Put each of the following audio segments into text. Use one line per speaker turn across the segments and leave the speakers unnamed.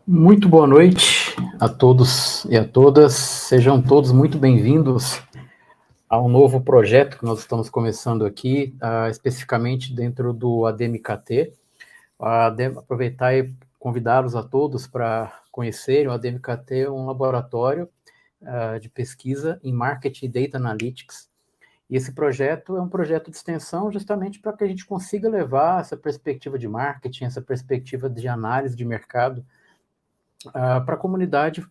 Muito boa noite a todos e a todas, sejam todos muito bem-vindos a um novo projeto que nós estamos começando aqui, especificamente dentro do ADMKT. Aproveitar e convidá-los a todos para conhecerem o ADMKT, um laboratório de pesquisa em Marketing e Data Analytics. E esse projeto é um projeto de extensão justamente para que a gente consiga levar essa perspectiva de marketing, essa perspectiva de análise de mercado para a comunidade,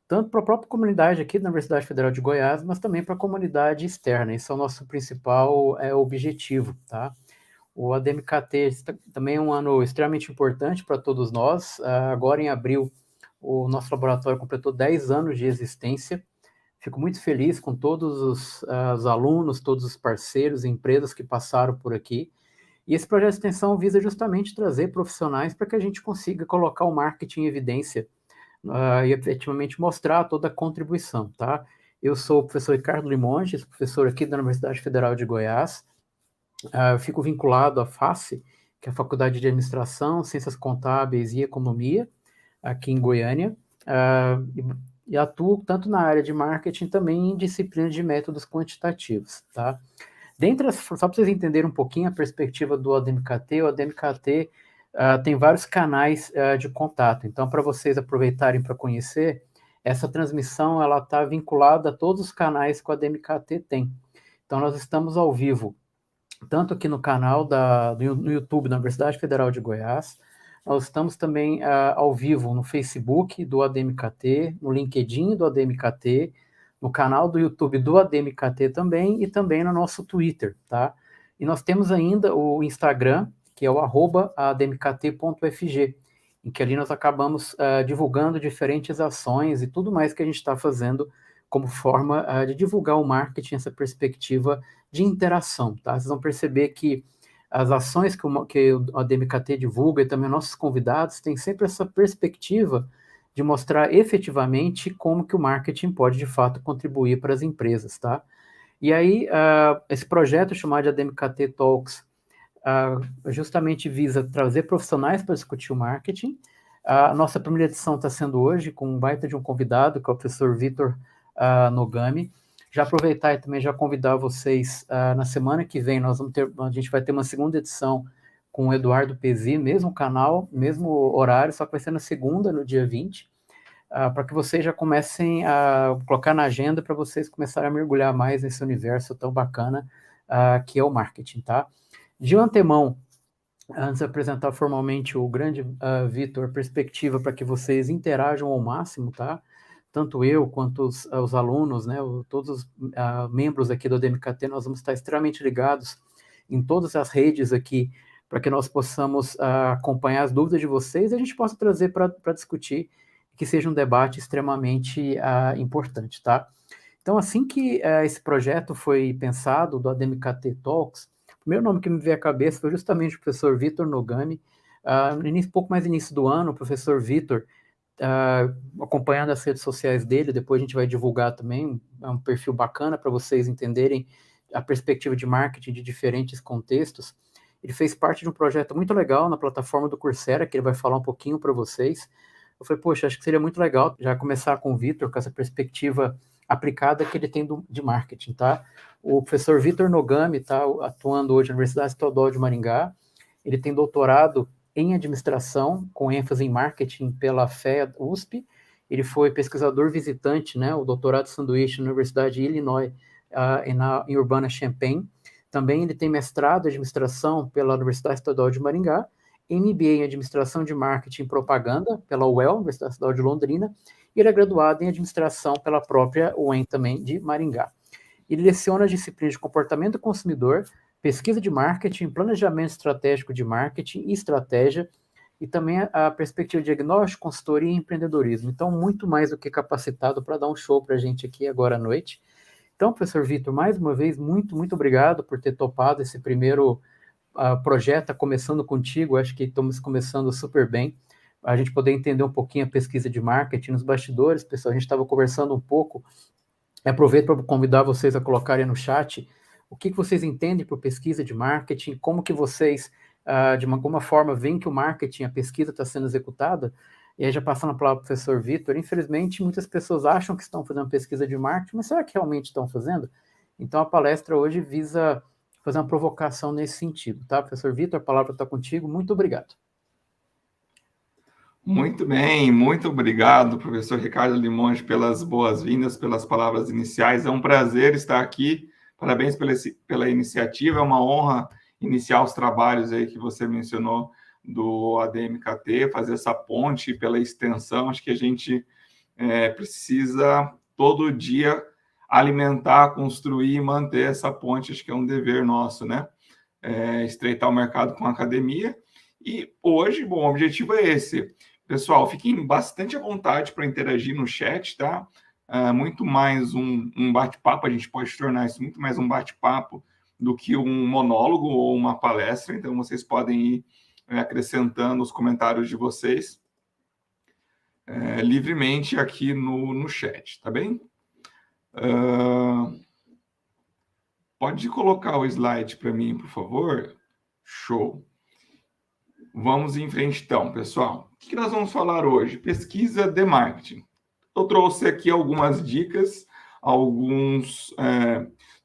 tanto para a própria comunidade aqui da Universidade Federal de Goiás, mas também para a comunidade externa. Esse é o nosso principal objetivo, tá? O ADMKT também é um ano extremamente importante para todos nós. Agora, em abril, o nosso laboratório completou 10 anos de existência. Fico muito feliz com todos os alunos, todos os parceiros e empresas que passaram por aqui. E esse projeto de extensão visa justamente trazer profissionais para que a gente consiga colocar o marketing em evidência e efetivamente mostrar toda a contribuição, tá? Eu sou o professor Ricardo Limonges, professor aqui da Universidade Federal de Goiás. Eu fico vinculado à FACE, que é a Faculdade de Administração, Ciências Contábeis e Economia, aqui em Goiânia, e atuo tanto na área de marketing também em disciplinas de métodos quantitativos, tá? Só para vocês entenderem um pouquinho a perspectiva do ADMKT, o ADMKT tem vários canais de contato. Então, para vocês aproveitarem para conhecer, essa transmissão ela está vinculada a todos os canais que o ADMKT tem. Então, nós estamos ao vivo, tanto aqui no canal no YouTube da Universidade Federal de Goiás, nós estamos também ao vivo no Facebook do ADMKT, no LinkedIn do ADMKT, no canal do YouTube do ADMKT também, e também no nosso Twitter, tá? E nós temos ainda o Instagram, que é o @admkt.fg, em que ali nós acabamos divulgando diferentes ações e tudo mais que a gente está fazendo como forma de divulgar o marketing, essa perspectiva de interação, tá? Vocês vão perceber que as ações que o ADMKT divulga e também nossos convidados têm sempre essa perspectiva de mostrar efetivamente como que o marketing pode, de fato, contribuir para as empresas, tá? E aí, esse projeto chamado de ADMKT Talks justamente visa trazer profissionais para discutir o marketing. A nossa primeira edição está sendo hoje com um baita de um convidado, que é o professor Vitor Nogami. Já aproveitar e também já convidar vocês, na semana que vem, a gente vai ter uma segunda edição com o Eduardo Pezzi, mesmo canal, mesmo horário, só que vai ser na segunda, no dia 20, para que vocês já comecem a colocar na agenda para vocês começarem a mergulhar mais nesse universo tão bacana que é o marketing, tá? De antemão, antes de apresentar formalmente o grande Vitor, perspectiva para que vocês interajam ao máximo, tá? Tanto eu quanto os alunos, né, todos os membros aqui do ADMKT, nós vamos estar extremamente ligados em todas as redes aqui, para que nós possamos acompanhar as dúvidas de vocês e a gente possa trazer para discutir, que seja um debate extremamente importante, tá? Então, assim que esse projeto foi pensado, do ADMKT Talks, o primeiro nome que me veio à cabeça foi justamente o professor Vitor Nogami. Pouco mais no início do ano, o professor Vitor, acompanhando as redes sociais dele, depois a gente vai divulgar também, é um perfil bacana para vocês entenderem a perspectiva de marketing de diferentes contextos. Ele fez parte de um projeto muito legal na plataforma do Coursera, que ele vai falar um pouquinho para vocês. Eu falei, poxa, acho que seria muito legal já começar com o Vitor, com essa perspectiva aplicada que ele tem de marketing, tá? O professor Vitor Nogami está atuando hoje na Universidade Estadual de Maringá. Ele tem doutorado em administração, com ênfase em marketing pela FEA USP. Ele foi pesquisador visitante, né, o doutorado sanduíche na Universidade de Illinois, em Urbana-Champaign. Também ele tem mestrado em administração pela Universidade Estadual de Maringá, MBA em administração de marketing e propaganda pela UEL, Universidade Estadual de Londrina, e ele é graduado em administração pela própria UEM também de Maringá. Ele leciona a disciplina de comportamento do consumidor pesquisa de marketing, planejamento estratégico de marketing e estratégia, e também a perspectiva de diagnóstico, consultoria e empreendedorismo. Então, muito mais do que capacitado para dar um show para a gente aqui agora à noite. Então, professor Vitor, mais uma vez, muito obrigado por ter topado esse primeiro projeto, tá começando contigo, acho que estamos começando super bem. A gente poder entender um pouquinho a pesquisa de marketing nos bastidores, pessoal, a gente estava conversando um pouco. Aproveito para convidar vocês a colocarem no chat o que vocês entendem por pesquisa de marketing, como que vocês, de alguma forma, veem que o marketing, a pesquisa está sendo executada. E aí, já passando para o professor Vitor, infelizmente, muitas pessoas acham que estão fazendo pesquisa de marketing, mas será que realmente estão fazendo? Então, a palestra hoje visa fazer uma provocação nesse sentido, tá? Professor Vitor, a palavra está contigo. Muito obrigado.
Muito bem, muito obrigado, professor Ricardo Limonge, pelas boas-vindas, pelas palavras iniciais. É um prazer estar aqui. Parabéns pela iniciativa, é uma honra iniciar os trabalhos aí que você mencionou do ADMKT, fazer essa ponte pela extensão. Acho que a gente precisa todo dia alimentar, construir e manter essa ponte. Acho que é um dever nosso, né? Estreitar o mercado com a academia. E hoje, bom, o objetivo é esse. Pessoal, fiquem bastante à vontade para interagir no chat, tá? Muito mais um bate-papo, a gente pode tornar isso muito mais um bate-papo do que um monólogo ou uma palestra, então vocês podem ir acrescentando os comentários de vocês livremente aqui no chat, tá bem? Pode colocar o slide para mim, por favor? Show! Vamos em frente, então, pessoal. O que nós vamos falar hoje? Pesquisa de marketing. Eu trouxe aqui algumas dicas, alguns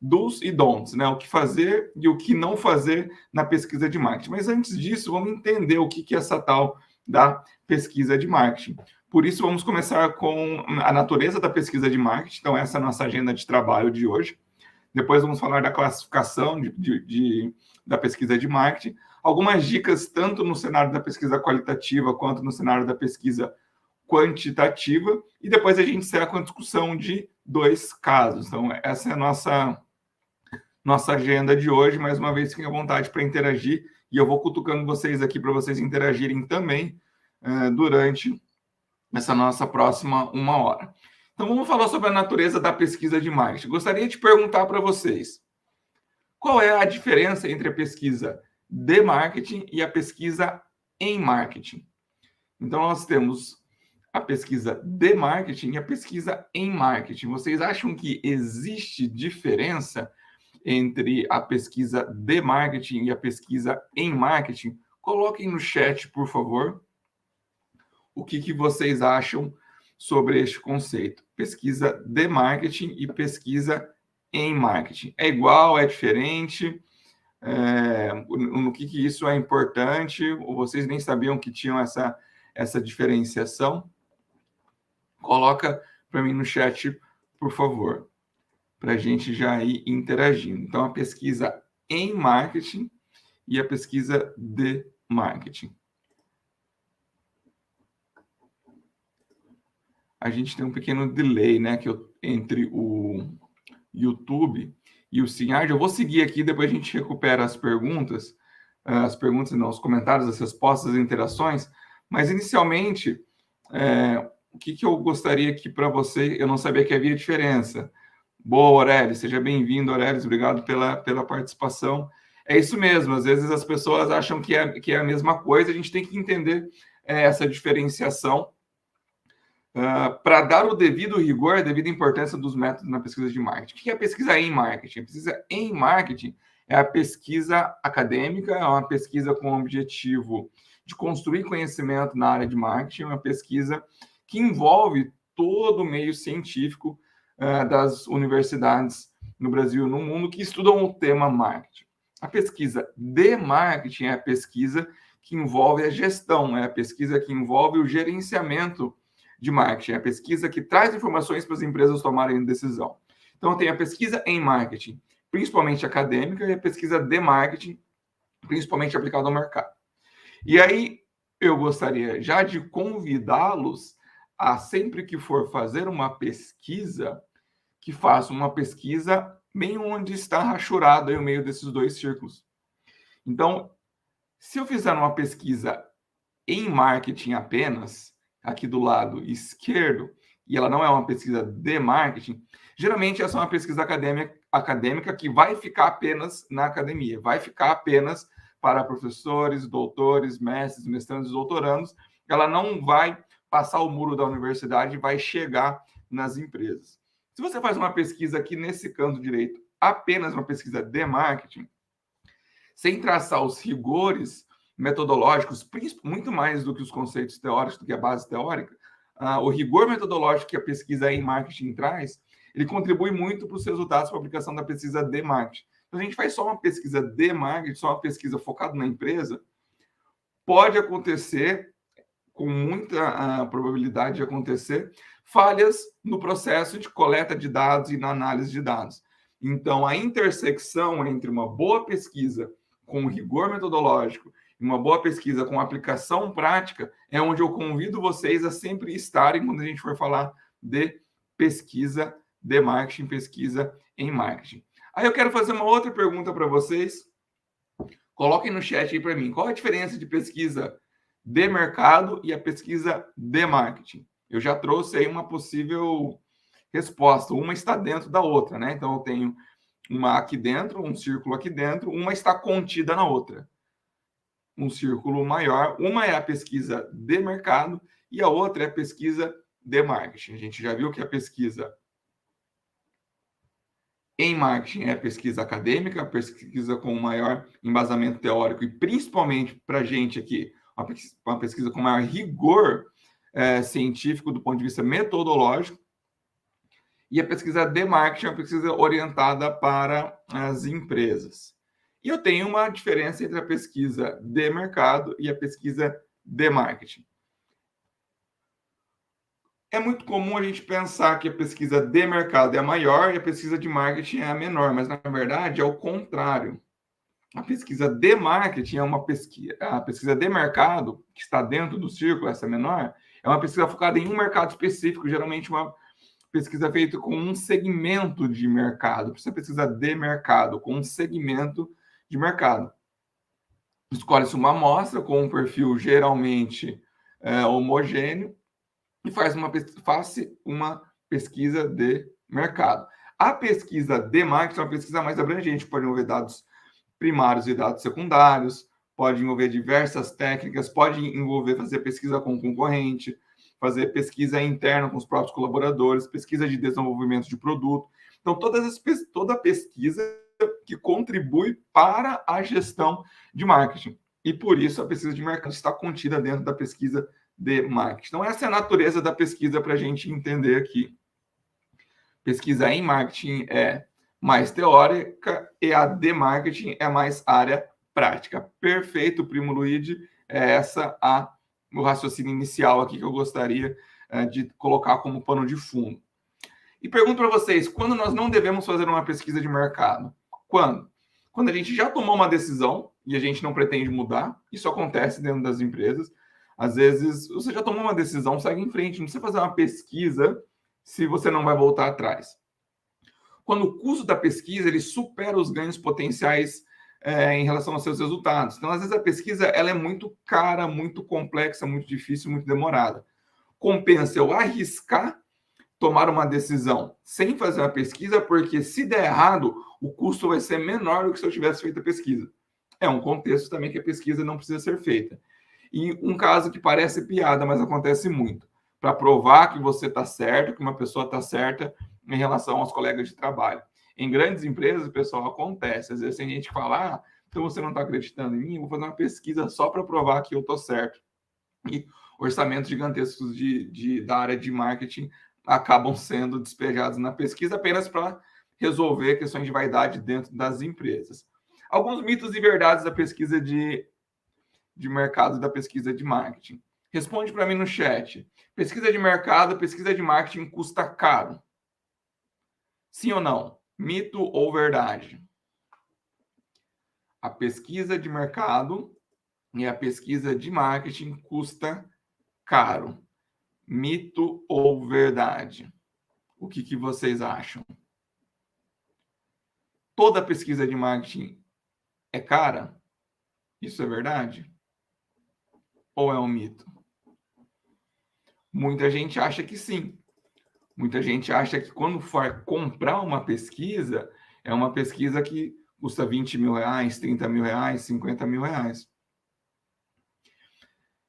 do's e don'ts, né? O que fazer e o que não fazer na pesquisa de marketing. Mas antes disso, vamos entender o que é essa tal da pesquisa de marketing. Por isso, vamos começar com a natureza da pesquisa de marketing. Então, essa é a nossa agenda de trabalho de hoje. Depois vamos falar da classificação da pesquisa de marketing. Algumas dicas tanto no cenário da pesquisa qualitativa quanto no cenário da pesquisa quantitativa. E depois a gente encerra com a discussão de 2 casos. Então, essa é a nossa agenda de hoje. Mais uma vez, fiquem à vontade para interagir. E eu vou cutucando vocês aqui para vocês interagirem também durante essa nossa próxima 1 hora. Então, vamos falar sobre a natureza da pesquisa de marketing. Gostaria de perguntar para vocês, qual é a diferença entre a pesquisa de marketing e a pesquisa em marketing? Então, nós temos a pesquisa de marketing e a pesquisa em marketing. Vocês acham que existe diferença entre a pesquisa de marketing e a pesquisa em marketing? Coloquem no chat, por favor, o que vocês acham sobre este conceito. Pesquisa de marketing e pesquisa em marketing. É igual, é diferente? No que isso é importante? Ou vocês nem sabiam que tinham essa diferenciação? Coloca para mim no chat, por favor, para a gente já ir interagindo. Então, a pesquisa em marketing e a pesquisa de marketing. A gente tem um pequeno delay, né, entre o YouTube e o StreamYard. Eu vou seguir aqui, depois a gente recupera as perguntas não, os comentários, as respostas, as interações. Mas, inicialmente, o que eu gostaria aqui para você, eu não sabia que havia diferença. Boa, Aurélio, seja bem-vindo, Aurélio, obrigado pela participação. É isso mesmo, às vezes as pessoas acham que é a mesma coisa, a gente tem que entender essa diferenciação para dar o devido rigor, a devida importância dos métodos na pesquisa de marketing. O que é a pesquisa em marketing? A pesquisa em marketing é a pesquisa acadêmica, é uma pesquisa com o objetivo de construir conhecimento na área de marketing, é uma pesquisa que envolve todo o meio científico das universidades no Brasil e no mundo que estudam o tema marketing. A pesquisa de marketing é a pesquisa que envolve a gestão, é a pesquisa que envolve o gerenciamento de marketing, é a pesquisa que traz informações para as empresas tomarem decisão. Então, tem a pesquisa em marketing, principalmente acadêmica, e a pesquisa de marketing, principalmente aplicada ao mercado. E aí, eu gostaria já de convidá-los a, sempre que for fazer uma pesquisa, que faça uma pesquisa bem onde está rachurado aí o meio desses dois círculos. Então, se eu fizer uma pesquisa em marketing apenas, aqui do lado esquerdo, e ela não é uma pesquisa de marketing, geralmente essa é uma pesquisa acadêmica que vai ficar apenas na academia, vai ficar apenas para professores, doutores, mestres, mestrandos e doutorandos. Ela não vai passar o muro da universidade e vai chegar nas empresas. Se você faz uma pesquisa aqui nesse canto direito, apenas uma pesquisa de marketing, sem traçar os rigores metodológicos, muito mais do que os conceitos teóricos, do que a base teórica, o rigor metodológico que a pesquisa em marketing traz, ele contribui muito para os resultados para a aplicação da pesquisa de marketing. Então, a gente faz só uma pesquisa de marketing, só uma pesquisa focada na empresa, pode acontecer, com muita probabilidade de acontecer, falhas no processo de coleta de dados e na análise de dados. Então, a intersecção entre uma boa pesquisa com rigor metodológico e uma boa pesquisa com aplicação prática é onde eu convido vocês a sempre estarem quando a gente for falar de pesquisa de marketing, pesquisa em marketing. Aí eu quero fazer uma outra pergunta para vocês. Coloquem no chat aí para mim. Qual a diferença de pesquisa de mercado e a pesquisa de marketing? Eu já trouxe aí uma possível resposta. Uma está dentro da outra, né? Então eu tenho uma aqui dentro, um círculo aqui dentro, uma está contida na outra. Um círculo maior, uma é a pesquisa de mercado e a outra é a pesquisa de marketing. A gente já viu que a pesquisa em marketing é a pesquisa acadêmica, a pesquisa com maior embasamento teórico e principalmente para a gente aqui, uma pesquisa com maior rigor científico do ponto de vista metodológico. E a pesquisa de marketing é uma pesquisa orientada para as empresas. E eu tenho uma diferença entre a pesquisa de mercado e a pesquisa de marketing. É muito comum a gente pensar que a pesquisa de mercado é a maior e a pesquisa de marketing é a menor, mas na verdade é o contrário. A pesquisa de marketing é uma pesquisa, a pesquisa de mercado, que está dentro do círculo, essa menor, é uma pesquisa focada em um mercado específico, geralmente uma pesquisa feita com um segmento de mercado. Por isso a pesquisa de mercado, com um segmento de mercado. Escolhe-se uma amostra com um perfil geralmente homogêneo e faz uma pesquisa de mercado. A pesquisa de marketing é uma pesquisa mais abrangente, pode envolver dados primários e dados secundários, pode envolver diversas técnicas, pode envolver fazer pesquisa com concorrente, fazer pesquisa interna com os próprios colaboradores, pesquisa de desenvolvimento de produto. Então, toda pesquisa que contribui para a gestão de marketing. E por isso a pesquisa de mercado está contida dentro da pesquisa de marketing. Então, essa é a natureza da pesquisa para a gente entender aqui. Pesquisa em marketing é mais teórica e a de marketing é mais área prática. Perfeito, Primo Luigi. É essa o raciocínio inicial aqui que eu gostaria de colocar como pano de fundo. E pergunto para vocês, quando nós não devemos fazer uma pesquisa de mercado? Quando? Quando a gente já tomou uma decisão e a gente não pretende mudar. Isso acontece dentro das empresas. Às vezes, você já tomou uma decisão, segue em frente. Não precisa fazer uma pesquisa se você não vai voltar atrás. Quando o custo da pesquisa ele supera os ganhos potenciais em relação aos seus resultados. Então, às vezes, a pesquisa ela é muito cara, muito complexa, muito difícil, muito demorada. Compensa eu arriscar tomar uma decisão sem fazer uma pesquisa, porque se der errado, o custo vai ser menor do que se eu tivesse feito a pesquisa. É um contexto também que a pesquisa não precisa ser feita. E um caso que parece piada, mas acontece muito. Para provar que você está certo, que uma pessoa está certa em relação aos colegas de trabalho. Em grandes empresas, pessoal, acontece. Às vezes tem gente que fala, então você não está acreditando em mim, eu vou fazer uma pesquisa só para provar que eu estou certo. E orçamentos gigantescos da área de marketing acabam sendo despejados na pesquisa apenas para resolver questões de vaidade dentro das empresas. Alguns mitos e verdades da pesquisa de mercado e da pesquisa de marketing. Responde para mim no chat. Pesquisa de mercado, pesquisa de marketing custa caro? Sim ou não? Mito ou verdade? A pesquisa de mercado e a pesquisa de marketing custa caro. Mito ou verdade? O que vocês acham? toda pesquisa de marketing é cara? Isso é verdade? Ou é um mito? Muita gente acha que sim. Muita gente acha que quando for comprar uma pesquisa, é uma pesquisa que custa 20 mil reais, 30 mil reais, 50 mil reais.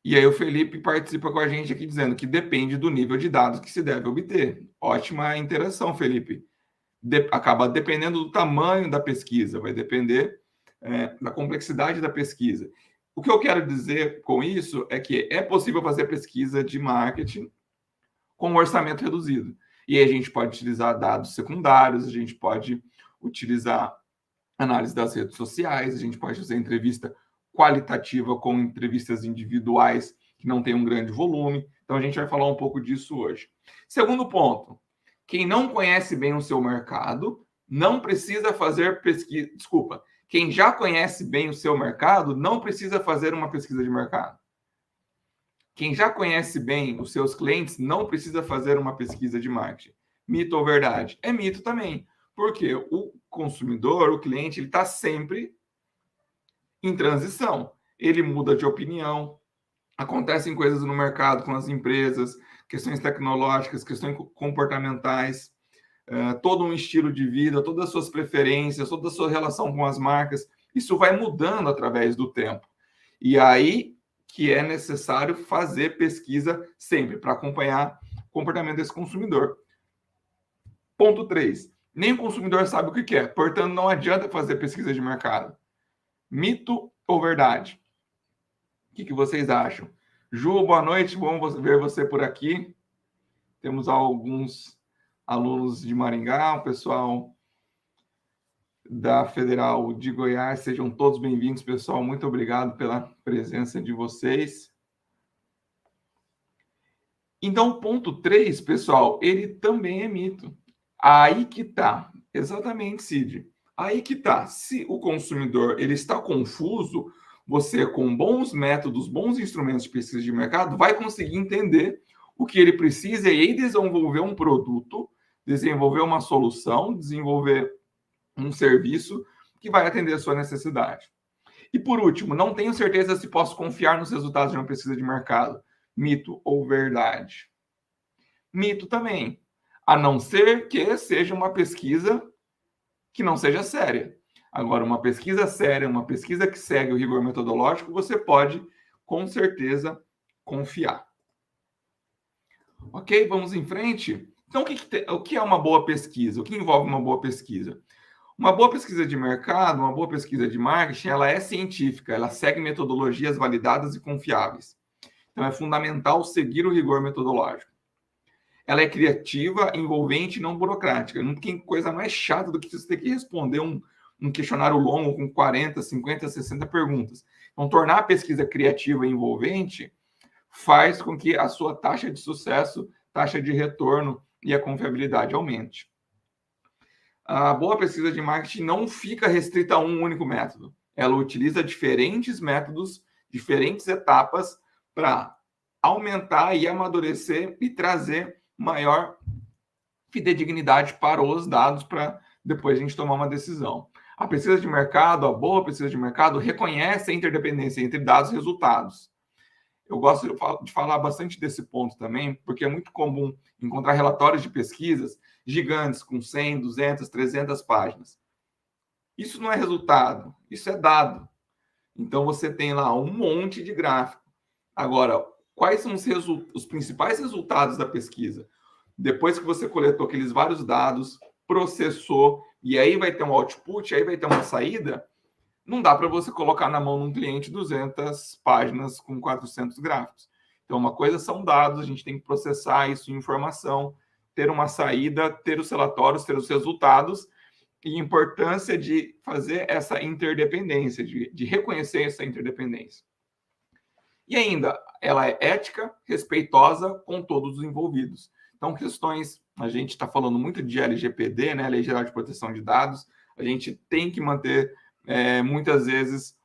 E aí o Felipe participa com a gente aqui dizendo que depende do nível de dados que se deve obter. Ótima interação, Felipe. Acaba dependendo do tamanho da pesquisa, vai depender da complexidade da pesquisa. O que eu quero dizer com isso é que é possível fazer pesquisa de marketing com um orçamento reduzido. E aí a gente pode utilizar dados secundários, a gente pode utilizar análise das redes sociais, a gente pode fazer entrevista qualitativa com entrevistas individuais que não tem um grande volume. Então a gente vai falar um pouco disso hoje. Segundo ponto, quem não conhece bem o seu mercado não precisa fazer pesquisa. Desculpa, quem já conhece bem o seu mercado não precisa fazer uma pesquisa de mercado. Quem já conhece bem os seus clientes não precisa fazer uma pesquisa de marketing. Mito ou verdade? É mito também, porque o consumidor, o cliente, ele está sempre em transição. Ele muda de opinião, acontecem coisas no mercado com as empresas, questões tecnológicas, questões comportamentais, todo um estilo de vida, todas as suas preferências, toda a sua relação com as marcas. Isso vai mudando através do tempo. E aí que é necessário fazer pesquisa sempre para acompanhar o comportamento desse consumidor. Ponto 3. Nem o consumidor sabe o que quer, portanto, não adianta fazer pesquisa de mercado. Mito ou verdade? O que vocês acham? Ju, boa noite, bom ver você por aqui. Temos alguns alunos de Maringá, o pessoal da Federal de Goiás. Sejam todos bem-vindos, pessoal. Muito obrigado pela presença de vocês. Então, o ponto 3, pessoal, ele também é mito. Aí que tá. Exatamente, Cid. Aí que tá. Se o consumidor ele está confuso, você, com bons métodos, bons instrumentos de pesquisa de mercado, vai conseguir entender o que ele precisa e aí desenvolver um produto, desenvolver uma solução, desenvolver um serviço que vai atender a sua necessidade. E por último, não tenho certeza se posso confiar nos resultados de uma pesquisa de mercado. Mito ou verdade? Mito também. A não ser que seja uma pesquisa que não seja séria. Agora, uma pesquisa séria, uma pesquisa que segue o rigor metodológico, você pode, com certeza, confiar. Ok? Vamos em frente? Então, o que é uma boa pesquisa? O que envolve uma boa pesquisa? Uma boa pesquisa de mercado, uma boa pesquisa de marketing, ela é científica, ela segue metodologias validadas e confiáveis. Então, é fundamental seguir o rigor metodológico. Ela é criativa, envolvente e não burocrática. Não tem coisa mais chata do que você ter que responder um questionário longo com 40, 50, 60 perguntas. Então, tornar a pesquisa criativa e envolvente faz com que a sua taxa de sucesso, taxa de retorno e a confiabilidade aumente. A boa pesquisa de marketing não fica restrita a um único método. Ela utiliza diferentes métodos, diferentes etapas para aumentar e amadurecer e trazer maior fidedignidade para os dados para depois a gente tomar uma decisão. A pesquisa de mercado, a boa pesquisa de mercado, reconhece a interdependência entre dados e resultados. Eu gosto de falar bastante desse ponto também, porque é muito comum encontrar relatórios de pesquisas gigantes com 100, 200, 300 páginas. Isso não é resultado, isso é dado. Então, você tem lá um monte de gráfico. Agora, quais são os principais resultados da pesquisa? Depois que você coletou aqueles vários dados, processou, e aí vai ter um output, aí vai ter uma saída, não dá para você colocar na mão de um cliente 200 páginas com 400 gráficos. Então, uma coisa são dados, a gente tem que processar isso em informação, ter uma saída, ter os relatórios, ter os resultados, e a importância de fazer essa interdependência, de reconhecer essa interdependência. E ainda, ela é ética, respeitosa com todos os envolvidos. Então, questões, a gente está falando muito de LGPD, né, Lei Geral de Proteção de Dados, a gente tem que manter, muitas vezes,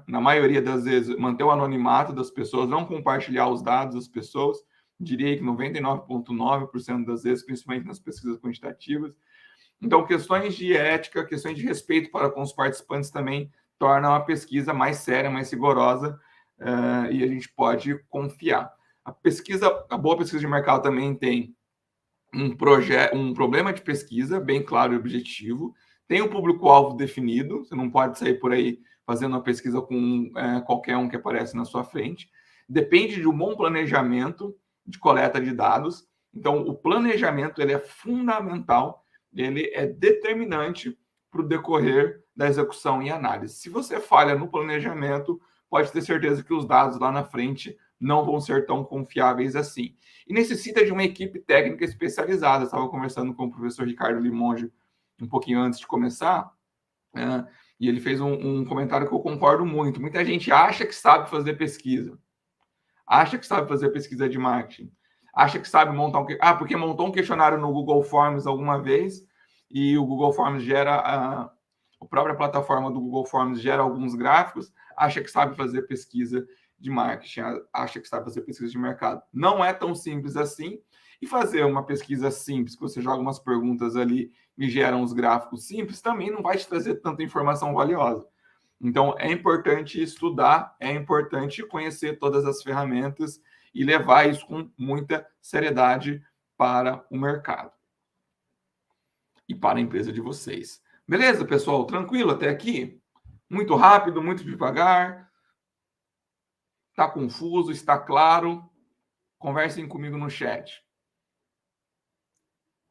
na maioria das vezes, manter o anonimato das pessoas, não compartilhar os dados das pessoas, diria que 99,9% das vezes, principalmente nas pesquisas quantitativas. Então, questões de ética, questões de respeito para com os participantes também tornam a pesquisa mais séria, mais rigorosa, e a gente pode confiar. A boa pesquisa de mercado também tem um problema de pesquisa bem claro e objetivo, tem um público-alvo definido, você não pode sair por aí fazendo uma pesquisa com qualquer um que aparece na sua frente. Depende de um bom planejamento de coleta de dados. Então, o planejamento ele é fundamental, ele é determinante para o decorrer da execução e análise. Se você falha no planejamento, pode ter certeza que os dados lá na frente não vão ser tão confiáveis assim. E necessita de uma equipe técnica especializada. Eu estava conversando com o professor Ricardo Limonge um pouquinho antes de começar, e ele fez um comentário que eu concordo muito. Muita gente acha que sabe fazer pesquisa. Acha que sabe fazer pesquisa de marketing. Acha que sabe montar porque montou um questionário no Google Forms alguma vez, e o Google Forms gera... a própria plataforma do Google Forms gera alguns gráficos, acha que sabe fazer pesquisa de marketing, acha que sabe fazer pesquisa de mercado. Não é tão simples assim. E fazer uma pesquisa simples, que você joga umas perguntas ali e gera uns gráficos simples, também não vai te trazer tanta informação valiosa. Então, é importante estudar, é importante conhecer todas as ferramentas e levar isso com muita seriedade para o mercado e para a empresa de vocês. Beleza, pessoal? Tranquilo até aqui? Muito rápido, muito devagar? Está confuso? Está claro? Conversem comigo no chat.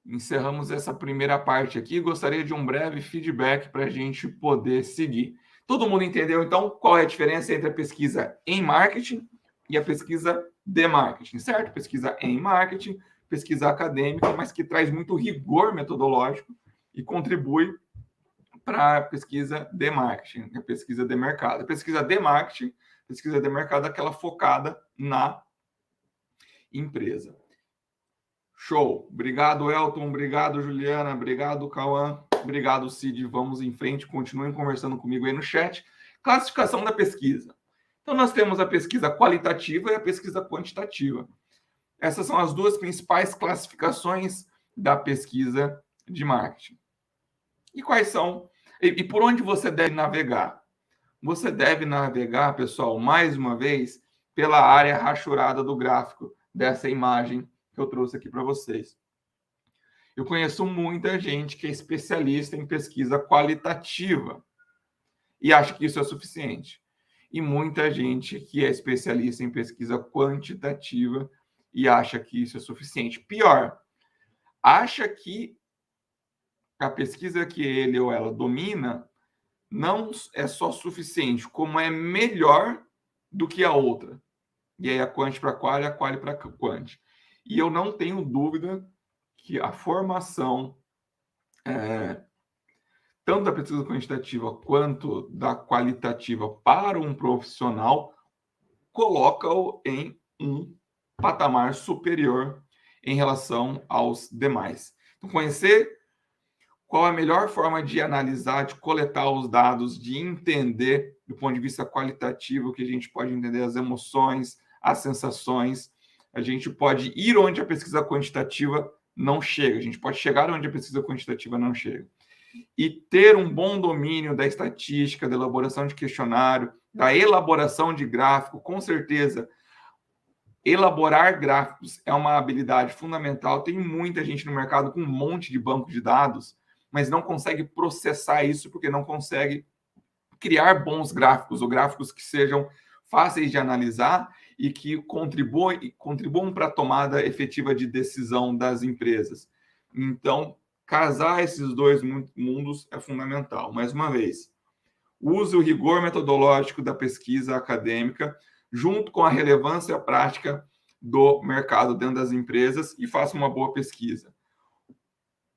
Encerramos essa primeira parte aqui. Gostaria de um breve feedback para a gente poder seguir. Todo mundo entendeu, então, qual é a diferença entre a pesquisa em marketing e a pesquisa de marketing, certo? Pesquisa em marketing, pesquisa acadêmica, mas que traz muito rigor metodológico e contribui para a pesquisa de marketing, a pesquisa de mercado. A pesquisa de marketing, pesquisa de mercado, é aquela focada na empresa. Show. Obrigado, Elton. Obrigado, Juliana. Obrigado, Cauã. Obrigado, Cid. Vamos em frente. Continuem conversando comigo aí no chat. Classificação da pesquisa. Então, nós temos a pesquisa qualitativa e a pesquisa quantitativa. Essas são as duas principais classificações da pesquisa de marketing. E quais são? E por onde você deve navegar? Você deve navegar, pessoal, mais uma vez, pela área rachurada do gráfico dessa imagem que eu trouxe aqui para vocês. Eu conheço muita gente que é especialista em pesquisa qualitativa e acha que isso é suficiente. E muita gente que é especialista em pesquisa quantitativa e acha que isso é suficiente. Pior, acha que a pesquisa que ele ou ela domina não é só suficiente, como é melhor do que a outra. E aí a quant para qual e a qual para quant. E eu não tenho dúvida que a formação, tanto da pesquisa quantitativa quanto da qualitativa para um profissional, coloca-o em um patamar superior em relação aos demais. Então, conhecer qual é a melhor forma de analisar, de coletar os dados, de entender, do ponto de vista qualitativo, que a gente pode entender as emoções, as sensações. A gente pode ir onde a pesquisa quantitativa não chega. A gente pode chegar onde a pesquisa quantitativa não chega. E ter um bom domínio da estatística, da elaboração de questionário, da elaboração de gráfico, com certeza. Elaborar gráficos é uma habilidade fundamental. Tem muita gente no mercado com um monte de banco de dados, mas não consegue processar isso porque não consegue criar bons gráficos, ou gráficos que sejam fáceis de analisar e que contribuam para a tomada efetiva de decisão das empresas. Então, casar esses dois mundos é fundamental. Mais uma vez, use o rigor metodológico da pesquisa acadêmica junto com a relevância prática do mercado dentro das empresas e faça uma boa pesquisa.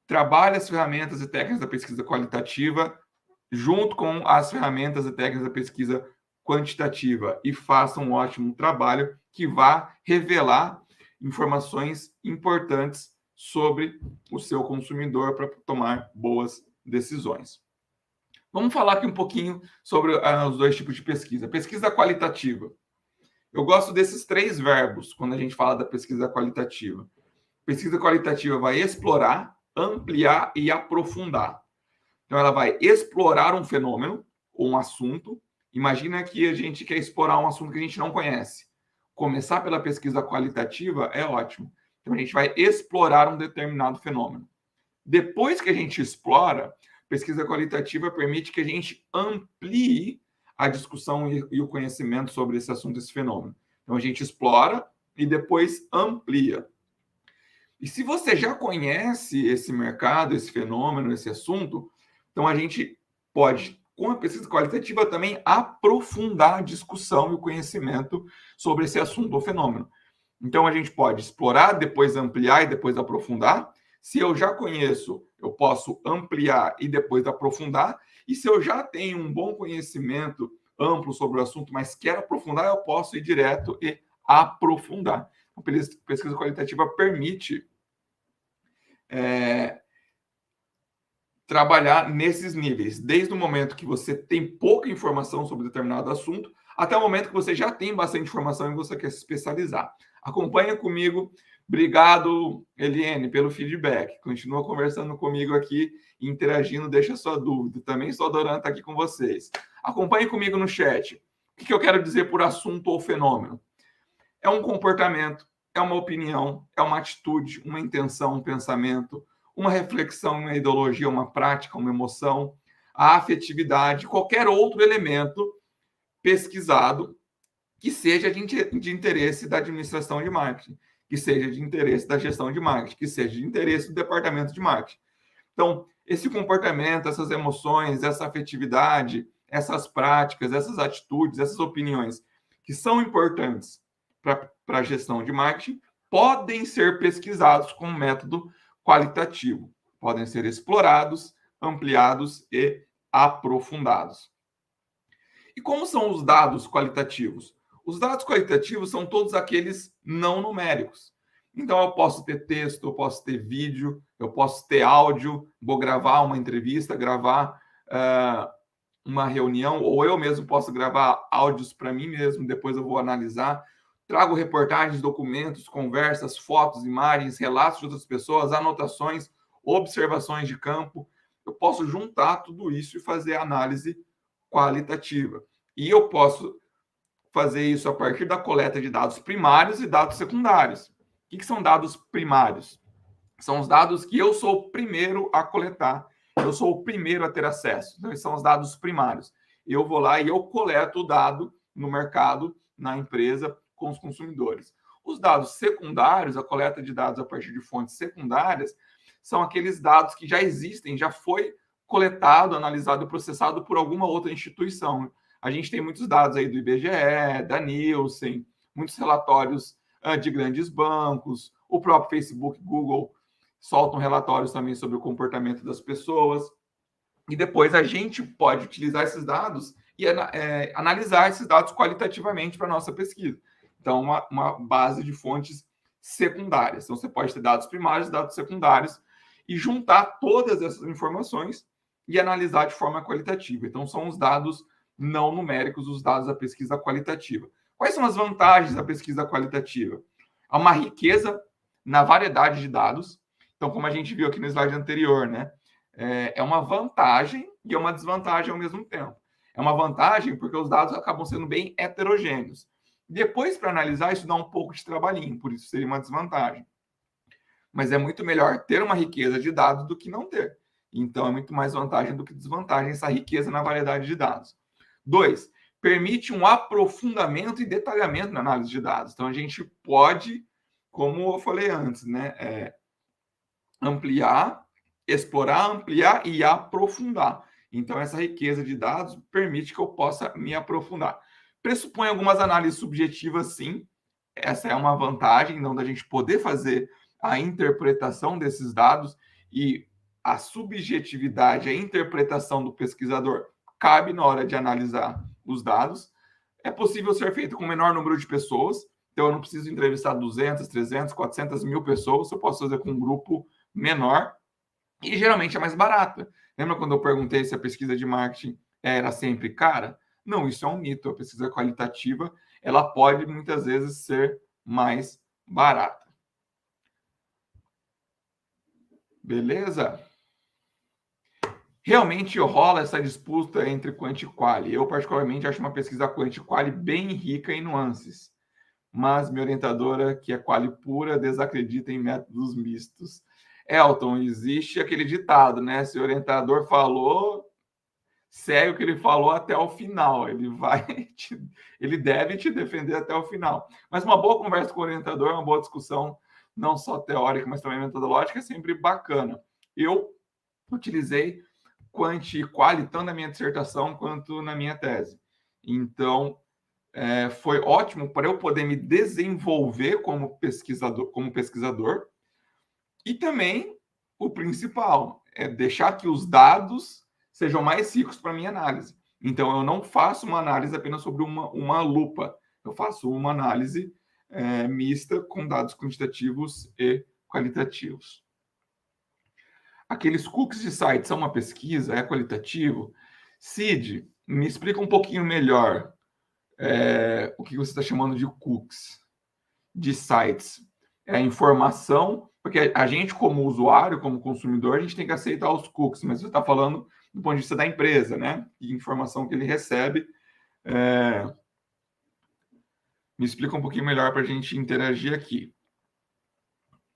Trabalhe as ferramentas e técnicas da pesquisa qualitativa junto com as ferramentas e técnicas da pesquisa quantitativa e faça um ótimo trabalho que vá revelar informações importantes sobre o seu consumidor para tomar boas decisões. Vamos falar aqui um pouquinho sobre os dois tipos de pesquisa. Pesquisa qualitativa. Eu gosto desses três verbos quando a gente fala da pesquisa qualitativa. Pesquisa qualitativa vai explorar, ampliar e aprofundar. Então, ela vai explorar um fenômeno ou um assunto. Imagina que a gente quer explorar um assunto que a gente não conhece. Começar pela pesquisa qualitativa é ótimo. Então, a gente vai explorar um determinado fenômeno. Depois que a gente explora, pesquisa qualitativa permite que a gente amplie a discussão e o conhecimento sobre esse assunto, esse fenômeno. Então, a gente explora e depois amplia. E se você já conhece esse mercado, esse fenômeno, esse assunto, então a gente pode, com a pesquisa qualitativa, também aprofundar a discussão e o conhecimento sobre esse assunto ou fenômeno. Então a gente pode explorar, depois ampliar e depois aprofundar. Se eu já conheço, eu posso ampliar e depois aprofundar. E se eu já tenho um bom conhecimento amplo sobre o assunto, mas quero aprofundar, eu posso ir direto e aprofundar. A pesquisa qualitativa permite trabalhar nesses níveis, desde o momento que você tem pouca informação sobre determinado assunto, até o momento que você já tem bastante informação e você quer se especializar. Acompanha comigo. Obrigado, Eliane, pelo feedback. Continua conversando comigo aqui, interagindo, deixa sua dúvida. Também estou adorando estar aqui com vocês. Acompanhe comigo no chat. O que eu quero dizer por assunto ou fenômeno? É um comportamento, é uma opinião, é uma atitude, uma intenção, um pensamento, uma reflexão, uma ideologia, uma prática, uma emoção, a afetividade, qualquer outro elemento pesquisado que seja de interesse da administração de marketing, que seja de interesse da gestão de marketing, que seja de interesse do departamento de marketing. Então, esse comportamento, essas emoções, essa afetividade, essas práticas, essas atitudes, essas opiniões que são importantes para a gestão de marketing podem ser pesquisados com um método qualitativo. Podem ser explorados, ampliados e aprofundados. E como são os dados qualitativos? Os dados qualitativos são todos aqueles não numéricos. Então, eu posso ter texto, eu posso ter vídeo, eu posso ter áudio, vou gravar uma entrevista, gravar uma reunião, ou eu mesmo posso gravar áudios para mim mesmo, depois eu vou analisar. Trago reportagens, documentos, conversas, fotos, imagens, relatos de outras pessoas, anotações, observações de campo. Eu posso juntar tudo isso e fazer análise qualitativa. E eu posso fazer isso a partir da coleta de dados primários e dados secundários. O que são dados primários? São os dados que eu sou o primeiro a coletar, eu sou o primeiro a ter acesso. Então, esses são os dados primários. Eu vou lá e eu coleto o dado no mercado, na empresa, com os consumidores. Os dados secundários, a coleta de dados a partir de fontes secundárias, são aqueles dados que já existem, já foi coletado, analisado e processado por alguma outra instituição. A gente tem muitos dados aí do IBGE, da Nielsen, muitos relatórios de grandes bancos, o próprio Facebook, Google soltam relatórios também sobre o comportamento das pessoas. E depois a gente pode utilizar esses dados e analisar esses dados qualitativamente para a nossa pesquisa. Então, uma base de fontes secundárias. Então, você pode ter dados primários, dados secundários, e juntar todas essas informações e analisar de forma qualitativa. Então, são os dados não numéricos, os dados da pesquisa qualitativa. Quais são as vantagens da pesquisa qualitativa? Há uma riqueza na variedade de dados. Então, como a gente viu aqui no slide anterior, né? É uma vantagem e é uma desvantagem ao mesmo tempo. É uma vantagem porque os dados acabam sendo bem heterogêneos. Depois, para analisar, isso dá um pouco de trabalhinho, por isso seria uma desvantagem. Mas é muito melhor ter uma riqueza de dados do que não ter. Então, é muito mais vantagem do que desvantagem essa riqueza na variedade de dados. 2, permite um aprofundamento e detalhamento na análise de dados. Então, a gente pode, como eu falei antes, né, ampliar, explorar, ampliar e aprofundar. Então, essa riqueza de dados permite que eu possa me aprofundar. Pressupõe algumas análises subjetivas, sim. Essa é uma vantagem, não da gente poder fazer a interpretação desses dados e a subjetividade, a interpretação do pesquisador cabe na hora de analisar os dados. É possível ser feito com o menor número de pessoas, então eu não preciso entrevistar 200, 300, 400 mil pessoas, eu posso fazer com um grupo menor e geralmente é mais barata. Lembra quando eu perguntei se a pesquisa de marketing era sempre cara? Não, isso é um mito. A pesquisa qualitativa, ela pode muitas vezes ser mais barata. Beleza? Realmente rola essa disputa entre quant e quali. Eu, particularmente, acho uma pesquisa quant e quali bem rica em nuances. Mas minha orientadora, que é quali pura, desacredita em métodos mistos. Elton, existe aquele ditado, né? Se o orientador falou, segue o que ele falou até o final. Ele deve te defender até o final. Mas uma boa conversa com o orientador, uma boa discussão, não só teórica, mas também metodológica, é sempre bacana. Eu utilizei quant e quali tanto na minha dissertação quanto na minha tese. Então, foi ótimo para eu poder me desenvolver como pesquisador. E também, o principal, é deixar que os dados sejam mais ricos para a minha análise. Então, eu não faço uma análise apenas sobre uma lupa. Eu faço uma análise mista com dados quantitativos e qualitativos. Aqueles cookies de site são uma pesquisa? É qualitativo? Cid, me explica um pouquinho melhor o que você está chamando de cookies de sites. É a informação, porque a gente, como usuário, como consumidor, a gente tem que aceitar os cookies, mas você está falando do ponto de vista da empresa, né? E informação que ele recebe. Me explica um pouquinho melhor para a gente interagir aqui.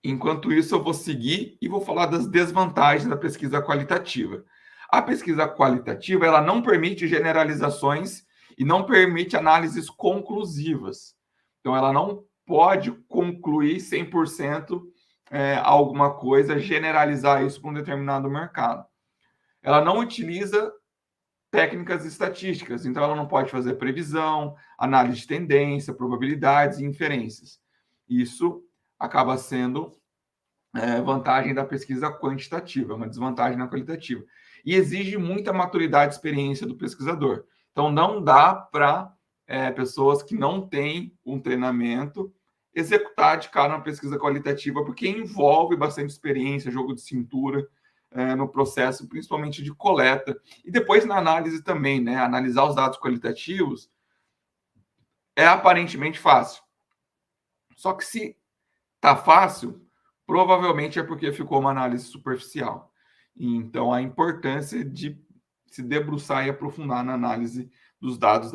Enquanto isso, eu vou seguir e vou falar das desvantagens da pesquisa qualitativa. A pesquisa qualitativa, ela não permite generalizações e não permite análises conclusivas. Então, ela não pode concluir 100% alguma coisa, generalizar isso para um determinado mercado. Ela não utiliza técnicas estatísticas, então ela não pode fazer previsão, análise de tendência, probabilidades e inferências. Isso acaba sendo vantagem da pesquisa quantitativa, uma desvantagem na qualitativa. E exige muita maturidade e experiência do pesquisador. Então, não dá para pessoas que não têm um treinamento executar de cara uma pesquisa qualitativa, porque envolve bastante experiência, jogo de cintura no processo, principalmente de coleta. E depois na análise também, né? Analisar os dados qualitativos é aparentemente fácil. Só que se está fácil, provavelmente é porque ficou uma análise superficial. Então, a importância de se debruçar e aprofundar na análise dos dados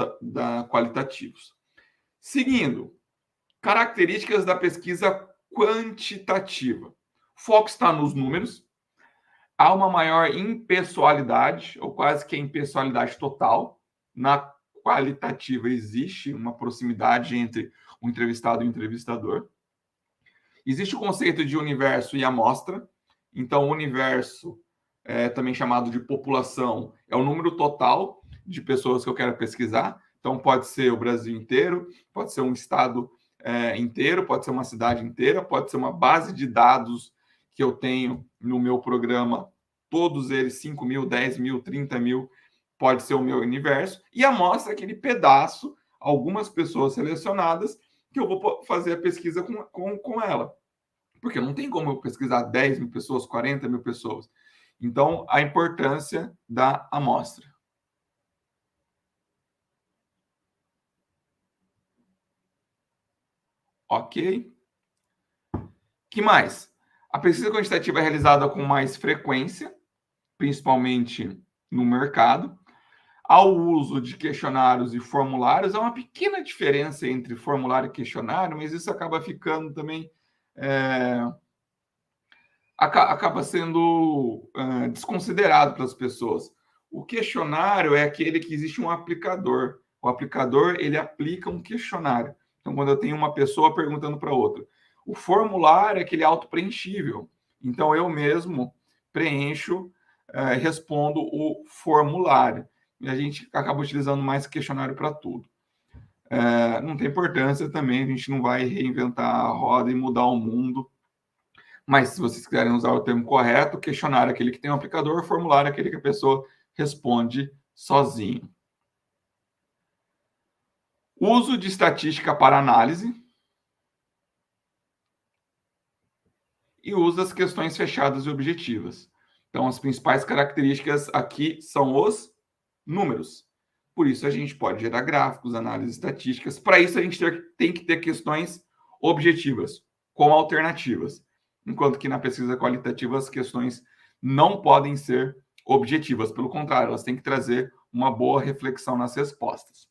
qualitativos. Seguindo, características da pesquisa quantitativa. O foco está nos números. Há uma maior impessoalidade, ou quase que impessoalidade total. Na qualitativa existe uma proximidade entre o entrevistado e o entrevistador. Existe o conceito de universo e amostra. Então, o universo, também chamado de população, é o número total de pessoas que eu quero pesquisar. Então, pode ser o Brasil inteiro, pode ser um estado inteiro, pode ser uma cidade inteira, pode ser uma base de dados que eu tenho no meu programa, todos eles, 5 mil, 10 mil, 30 mil, pode ser o meu universo. E a amostra é aquele pedaço, algumas pessoas selecionadas, que eu vou fazer a pesquisa com ela. Porque não tem como eu pesquisar 10 mil pessoas, 40 mil pessoas. Então, a importância da amostra. Ok? Que mais? A pesquisa quantitativa é realizada com mais frequência, principalmente no mercado. Ao uso de questionários e formulários, há uma pequena diferença entre formulário e questionário, mas isso acaba ficando também... acaba sendo desconsiderado pelas pessoas. O questionário é aquele que existe um aplicador. O aplicador, ele aplica um questionário. Então, quando eu tenho uma pessoa perguntando para outra. O formulário é aquele auto-preenchível. Então, eu mesmo preencho, respondo o formulário. E a gente acaba utilizando mais questionário para tudo. Não tem importância também, a gente não vai reinventar a roda e mudar o mundo. Mas, se vocês quiserem usar o termo correto, questionário é aquele que tem um aplicador, formulário é aquele que a pessoa responde sozinho. Uso de estatística para análise. E usa as questões fechadas e objetivas. Então, as principais características aqui são os números. Por isso, a gente pode gerar gráficos, análises estatísticas. Para isso, a gente tem que ter questões objetivas, com alternativas. enquanto que na pesquisa qualitativa as questões não podem ser objetivas, pelo contrário, elas têm que trazer uma boa reflexão nas respostas.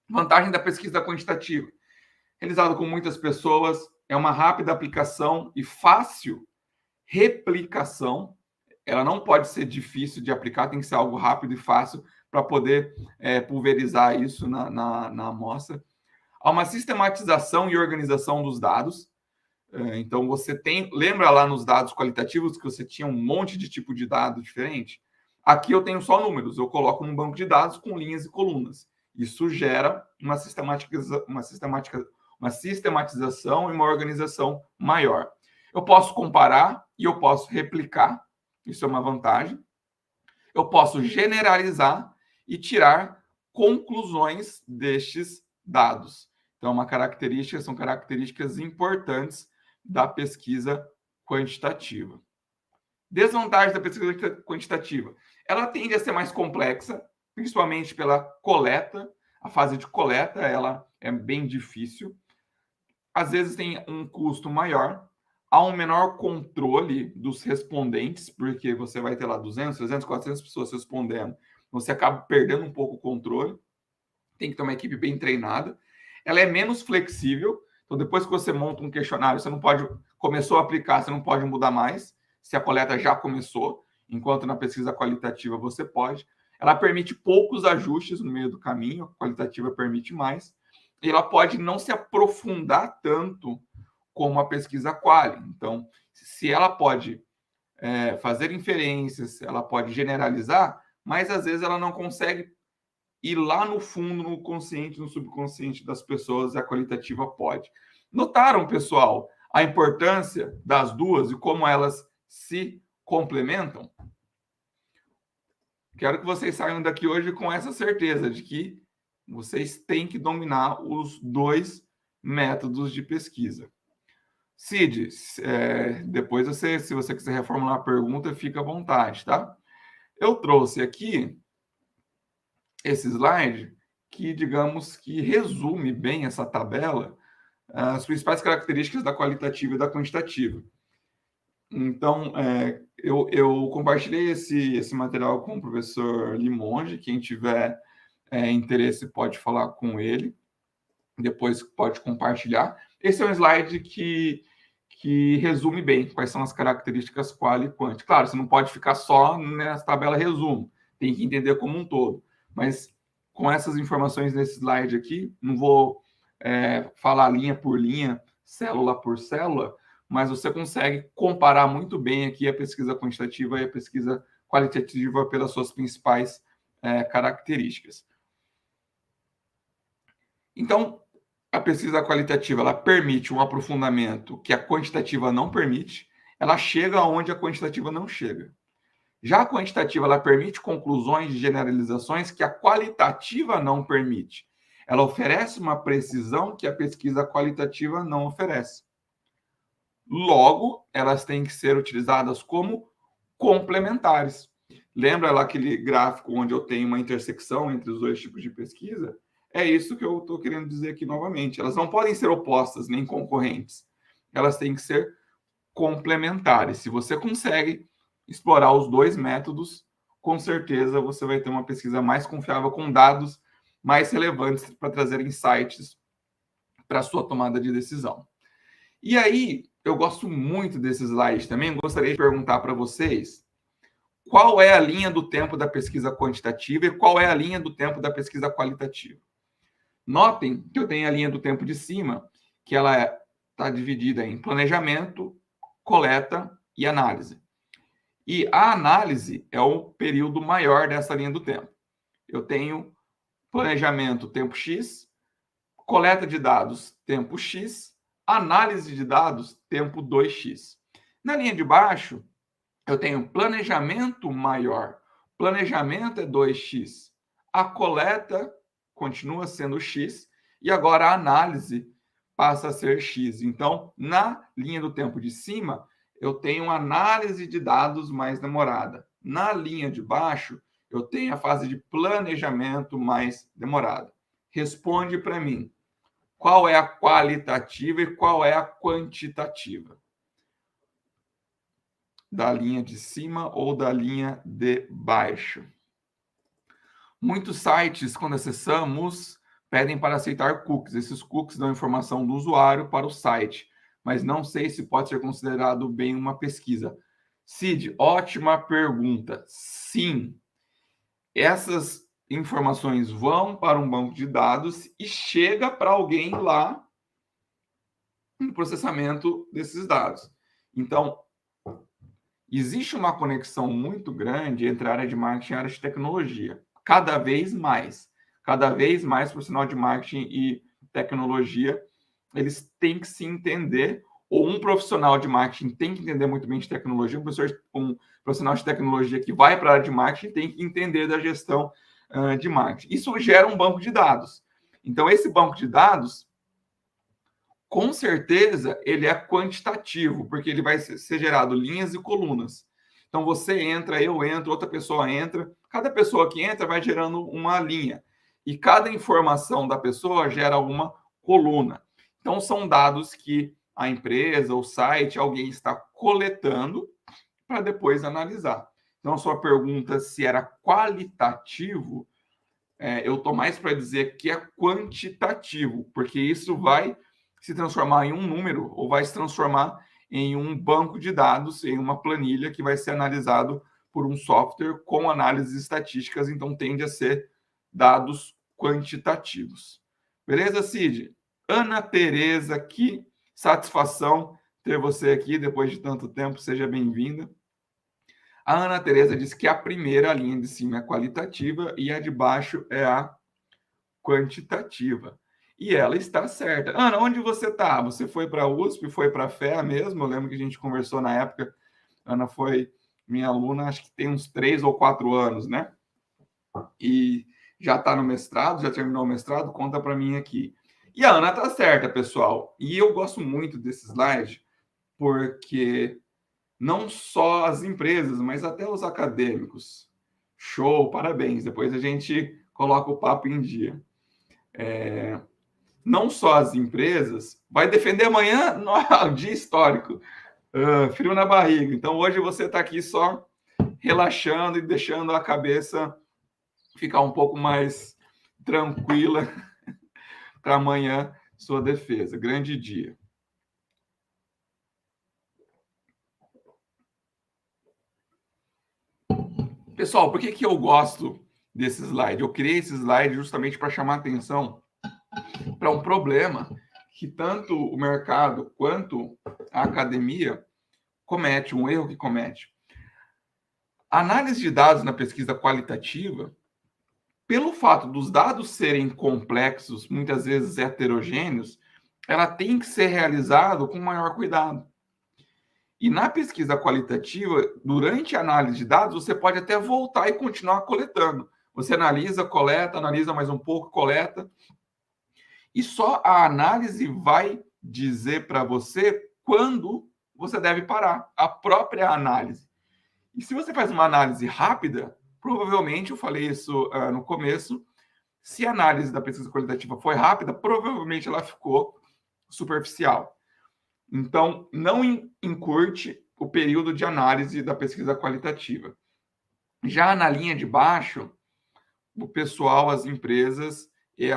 Vantagem da pesquisa quantitativa: realizada com muitas pessoas, é uma rápida aplicação e fácil replicação. Ela não pode ser difícil de aplicar, tem que ser algo rápido e fácil para poder pulverizar isso na amostra. Há uma sistematização e organização dos dados. Então, você lembra lá nos dados qualitativos que você tinha um monte de tipo de dado diferente? Aqui eu tenho só números, eu coloco num banco de dados com linhas e colunas. Isso gera uma sistematização e uma organização maior. Eu posso comparar e eu posso replicar, isso é uma vantagem. Eu posso generalizar e tirar conclusões destes dados. Então, são características importantes da pesquisa quantitativa. Desvantagem da pesquisa quantitativa: ela tende a ser mais complexa, principalmente pela coleta. A fase de coleta ela é bem difícil. Às vezes tem um custo maior, há um menor controle dos respondentes, porque você vai ter lá 200, 300, 400 pessoas respondendo. Você acaba perdendo um pouco o controle. Tem que ter uma equipe bem treinada. Ela é menos flexível. Então, depois que você monta um questionário, você não pode... Começou a aplicar, você não pode mudar mais, se a coleta já começou, enquanto na pesquisa qualitativa você pode. Ela permite poucos ajustes no meio do caminho, a qualitativa permite mais. E ela pode não se aprofundar tanto como a pesquisa quali. Então, se ela pode fazer inferências, ela pode generalizar, mas às vezes ela não consegue ir lá no fundo, no consciente, no subconsciente das pessoas, a qualitativa pode. Notaram, pessoal, a importância das duas e como elas se complementam? Quero que vocês saiam daqui hoje com essa certeza de que vocês têm que dominar os dois métodos de pesquisa. Cid, depois se você quiser reformular a pergunta, fica à vontade, tá? Eu trouxe aqui esse slide que, digamos, que resume bem essa tabela, as principais características da qualitativa e da quantitativa. Então, eu compartilhei esse material com o professor Limonge. Quem tiver interesse pode falar com ele, depois pode compartilhar. Esse é um slide que resume bem quais são as características qual e quant. Claro, você não pode ficar só nessa tabela resumo, tem que entender como um todo. Mas com essas informações nesse slide aqui, não vou falar linha por linha, célula por célula, mas você consegue comparar muito bem aqui a pesquisa quantitativa e a pesquisa qualitativa pelas suas principais características. Então, a pesquisa qualitativa ela permite um aprofundamento que a quantitativa não permite, ela chega onde a quantitativa não chega. Já a quantitativa ela permite conclusões de generalizações que a qualitativa não permite. Ela oferece uma precisão que a pesquisa qualitativa não oferece. Logo, elas têm que ser utilizadas como complementares. Lembra lá aquele gráfico onde eu tenho uma intersecção entre os dois tipos de pesquisa? É isso que eu estou querendo dizer aqui novamente. Elas não podem ser opostas nem concorrentes. Elas têm que ser complementares. Se você consegue explorar os dois métodos, com certeza você vai ter uma pesquisa mais confiável, com dados mais relevantes para trazer insights para a sua tomada de decisão. E aí, eu gosto muito desse slide também. Gostaria de perguntar para vocês qual é a linha do tempo da pesquisa quantitativa e qual é a linha do tempo da pesquisa qualitativa. Notem que eu tenho a linha do tempo de cima, que ela está dividida em planejamento, coleta e análise. E a análise é o período maior dessa linha do tempo. Eu tenho planejamento, tempo X, coleta de dados, tempo X, análise de dados, tempo 2x. Na linha de baixo, eu tenho planejamento maior. Planejamento é 2x. A coleta continua sendo x e agora a análise passa a ser x. Então, na linha do tempo de cima, eu tenho análise de dados mais demorada. Na linha de baixo, eu tenho a fase de planejamento mais demorada. Responde para mim. Qual é a qualitativa e qual é a quantitativa? da linha de cima ou da linha de baixo. Muitos sites, quando acessamos, pedem para aceitar cookies. Esses cookies dão informação do usuário para o site, mas não sei se pode ser considerado bem uma pesquisa. Cid, ótima pergunta. Sim, essas informações vão para um banco de dados e chega para alguém lá no processamento desses dados. Então, existe uma conexão muito grande entre a área de marketing e a área de tecnologia. Cada vez mais profissional de marketing e tecnologia, eles têm que se entender, ou um profissional de marketing tem que entender muito bem de tecnologia, um profissional de tecnologia que vai para a área de marketing tem que entender da gestão de marketing. Isso gera um banco de dados. Então, esse banco de dados, com certeza, ele é quantitativo, porque ele vai ser gerado linhas e colunas. Então, você entra, eu entro, outra pessoa entra. Cada pessoa que entra vai gerando uma linha. E cada informação da pessoa gera uma coluna. Então, são dados que a empresa, o site, alguém está coletando para depois analisar. Então, a sua pergunta se era qualitativo, eu estou mais para dizer que é quantitativo, porque isso vai se transformar em um número ou vai se transformar em um banco de dados, em uma planilha que vai ser analisado por um software com análises estatísticas, então tende a ser dados quantitativos. Beleza, Cid? Ana Tereza, que satisfação ter você aqui depois de tanto tempo, seja bem-vinda. A Ana Tereza disse que a primeira linha de cima é qualitativa e a de baixo é a quantitativa. E ela está certa. Ana, onde você está? Você foi para a USP, foi para a FEA mesmo? Eu lembro que a gente conversou na época. Ana foi minha aluna, acho que tem uns 3 ou 4 anos, né? E já está no mestrado, já terminou o mestrado, conta para mim aqui. E a Ana está certa, pessoal. E eu gosto muito desse slide, porque não só as empresas, mas até os acadêmicos. Show, parabéns. Depois a gente coloca o papo em dia. Não só as empresas, vai defender amanhã no dia histórico. Frio na barriga. Então, hoje você está aqui só relaxando e deixando a cabeça ficar um pouco mais tranquila para amanhã sua defesa. Grande dia. Pessoal, por que eu gosto desse slide? Eu criei esse slide justamente para chamar atenção para um problema que tanto o mercado quanto a academia comete, um erro que comete. A análise de dados na pesquisa qualitativa, pelo fato dos dados serem complexos, muitas vezes heterogêneos, ela tem que ser realizada com maior cuidado. E na pesquisa qualitativa, durante a análise de dados, você pode até voltar e continuar coletando. Você analisa, coleta, analisa mais um pouco, coleta. E só a análise vai dizer para você quando você deve parar, a própria análise. E se você faz uma análise rápida, provavelmente, eu falei isso no começo, se a análise da pesquisa qualitativa foi rápida, provavelmente ela ficou superficial. Então, não encurte o período de análise da pesquisa qualitativa. Já na linha de baixo, o pessoal, as empresas e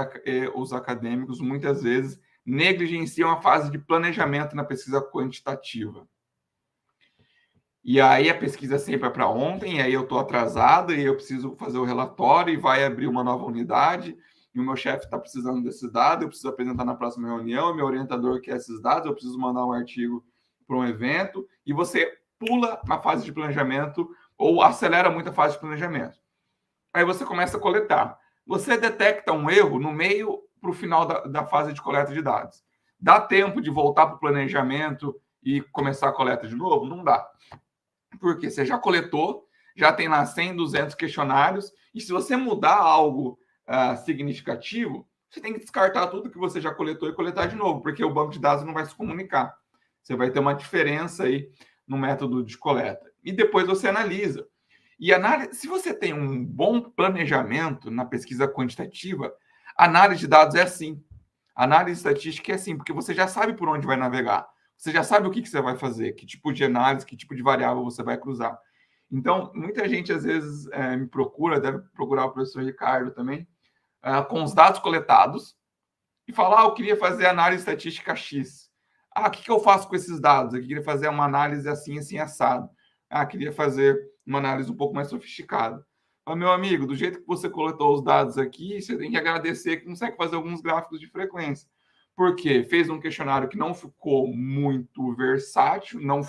os acadêmicos, muitas vezes, negligenciam a fase de planejamento na pesquisa quantitativa. E aí a pesquisa sempre é para ontem, e aí eu estou atrasado, e eu preciso fazer o relatório, e vai abrir uma nova unidade, e o meu chefe está precisando desses dados, eu preciso apresentar na próxima reunião, meu orientador quer esses dados, eu preciso mandar um artigo para um evento, e você pula a fase de planejamento, ou acelera muito a fase de planejamento. Aí você começa a coletar. Você detecta um erro no meio para o final da fase de coleta de dados. Dá tempo de voltar para o planejamento e começar a coleta de novo? Não dá. Porque você já coletou, já tem lá 100, 200 questionários, e se você mudar algo significativo, você tem que descartar tudo que você já coletou e coletar de novo, porque o banco de dados não vai se comunicar. Você vai ter uma diferença aí no método de coleta. E depois você analisa. E se você tem um bom planejamento na pesquisa quantitativa, análise de dados é assim. Análise estatística é assim, porque você já sabe por onde vai navegar. Você já sabe o que você vai fazer, que tipo de análise, que tipo de variável você vai cruzar. Então, muita gente às vezes me procura, deve procurar o professor Ricardo também, com os dados coletados e falar, eu queria fazer análise estatística X. O que eu faço com esses dados? Eu queria fazer uma análise assim, assim, assado. Queria fazer uma análise um pouco mais sofisticada. Mas, meu amigo, do jeito que você coletou os dados aqui, você tem que agradecer que consegue fazer alguns gráficos de frequência. Porque fez um questionário que não ficou muito versátil, não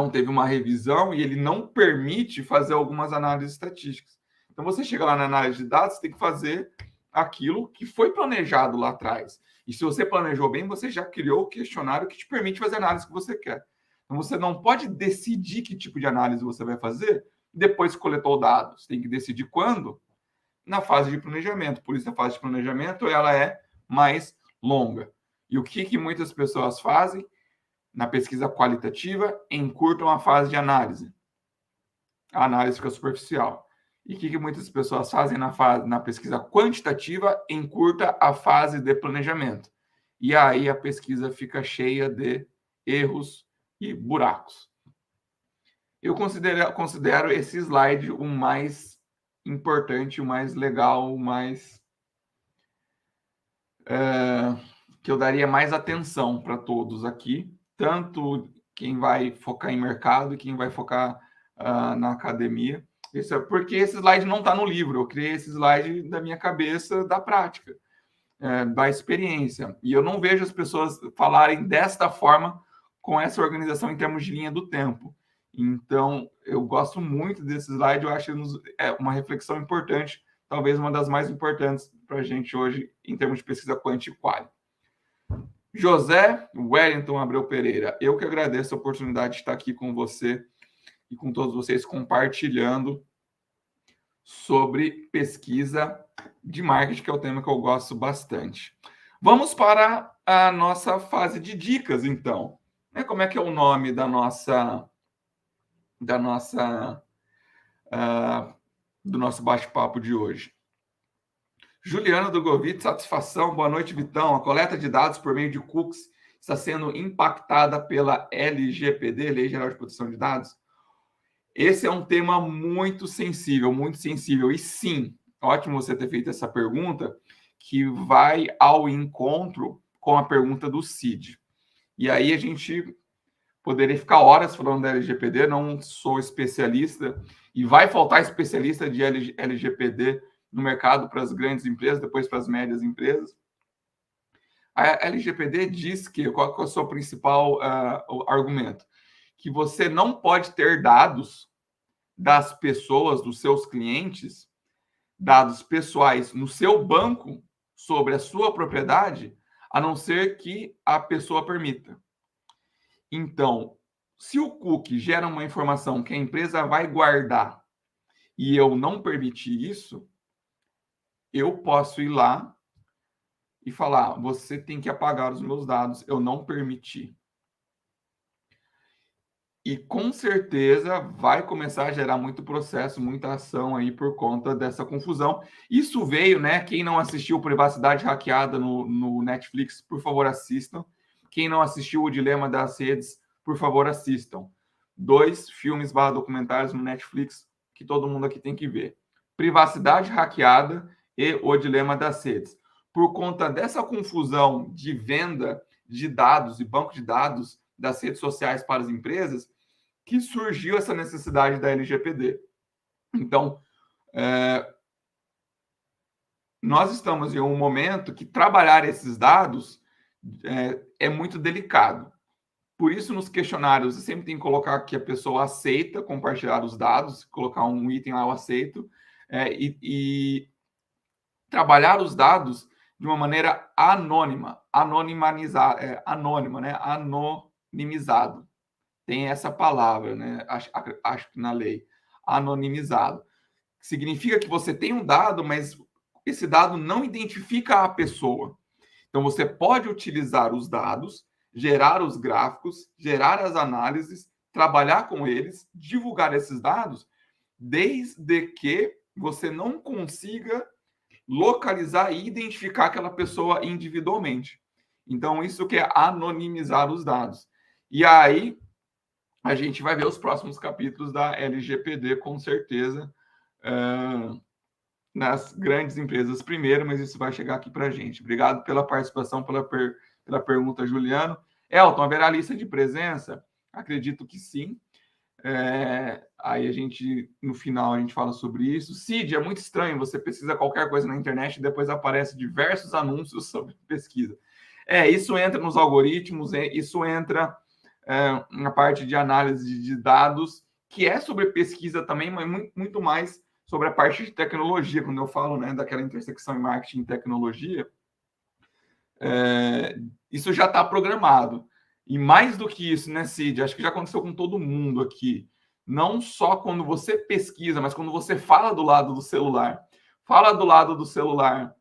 teve uma revisão e ele não permite fazer algumas análises estatísticas. Então, você chega lá na análise de dados, você tem que fazer aquilo que foi planejado lá atrás. E se você planejou bem, você já criou o questionário que te permite fazer a análise que você quer. Então, você não pode decidir que tipo de análise você vai fazer depois que coletou dados. Você tem que decidir quando? Na fase de planejamento. Por isso, a fase de planejamento ela é mais longa. E o que muitas pessoas fazem? Na pesquisa qualitativa, encurtam a fase de análise. A análise fica superficial. E o que muitas pessoas fazem na pesquisa quantitativa? Encurta a fase de planejamento. E aí a pesquisa fica cheia de erros e buracos. Eu considero esse slide o mais importante, o mais legal, o mais... que eu daria mais atenção para todos aqui, tanto quem vai focar em mercado e quem vai focar na academia. Isso é porque esse slide não está no livro, eu criei esse slide da minha cabeça, da prática, da experiência. E eu não vejo as pessoas falarem desta forma com essa organização em termos de linha do tempo. Então, eu gosto muito desse slide, eu acho que é uma reflexão importante, talvez uma das mais importantes para a gente hoje, em termos de pesquisa quant e quali. José Wellington Abreu Pereira, eu que agradeço a oportunidade de estar aqui com você e com todos vocês compartilhando sobre pesquisa de marketing, que é o tema que eu gosto bastante. Vamos para a nossa fase de dicas, então. Como é que é o nome do nosso bate-papo de hoje? Juliano Dugovitch, satisfação. Boa noite, Vitão. A coleta de dados por meio de cookies está sendo impactada pela LGPD, Lei Geral de Proteção de Dados? Esse é um tema muito sensível, muito sensível. E sim, ótimo você ter feito essa pergunta, que vai ao encontro com a pergunta do Cid. E aí a gente poderia ficar horas falando da LGPD, não sou especialista, e vai faltar especialista de LGPD no mercado para as grandes empresas, depois para as médias empresas. A LGPD diz que, qual é o seu principal argumento? Que você não pode ter dados das pessoas, dos seus clientes, dados pessoais no seu banco sobre a sua propriedade, a não ser que a pessoa permita. Então, se o cookie gera uma informação que a empresa vai guardar e eu não permitir isso, eu posso ir lá e falar, você tem que apagar os meus dados, eu não permiti. E com certeza vai começar a gerar muito processo, muita ação aí por conta dessa confusão. Isso veio, né? Quem não assistiu Privacidade Hackeada no Netflix, por favor, assistam. Quem não assistiu O Dilema das Redes, por favor, assistam. 2 filmes / documentários no Netflix que todo mundo aqui tem que ver. Privacidade Hackeada e O Dilema das Redes. Por conta dessa confusão de venda de dados e banco de dados das redes sociais para as empresas, que surgiu essa necessidade da LGPD. Então, nós estamos em um momento que trabalhar esses dados é muito delicado. Por isso, nos questionários, você sempre tem que colocar que a pessoa aceita compartilhar os dados, colocar um item lá, eu aceito, e trabalhar os dados de uma maneira anônima, anônima, né? Anonimizado. Tem essa palavra, né? Acho que na lei, anonimizado. Significa que você tem um dado, mas esse dado não identifica a pessoa. Então, você pode utilizar os dados, gerar os gráficos, gerar as análises, trabalhar com eles, divulgar esses dados, desde que você não consiga localizar e identificar aquela pessoa individualmente. Então, isso que é anonimizar os dados. E aí, a gente vai ver os próximos capítulos da LGPD, com certeza, nas grandes empresas primeiro, mas isso vai chegar aqui para a gente. Obrigado pela participação, pela pergunta, Juliano. Elton, haverá lista de presença? Acredito que sim. Aí a gente, no final, a gente fala sobre isso. Cid, é muito estranho, você pesquisa qualquer coisa na internet e depois aparece diversos anúncios sobre pesquisa. Isso entra nos algoritmos, isso entra na parte de análise de dados, que é sobre pesquisa também, mas muito mais sobre a parte de tecnologia, quando eu falo, né, daquela intersecção em marketing e tecnologia, isso já está programado. E mais do que isso, né, Cid? Acho que já aconteceu com todo mundo aqui. Não só quando você pesquisa, mas quando você fala do lado do celular. Fala do lado do celular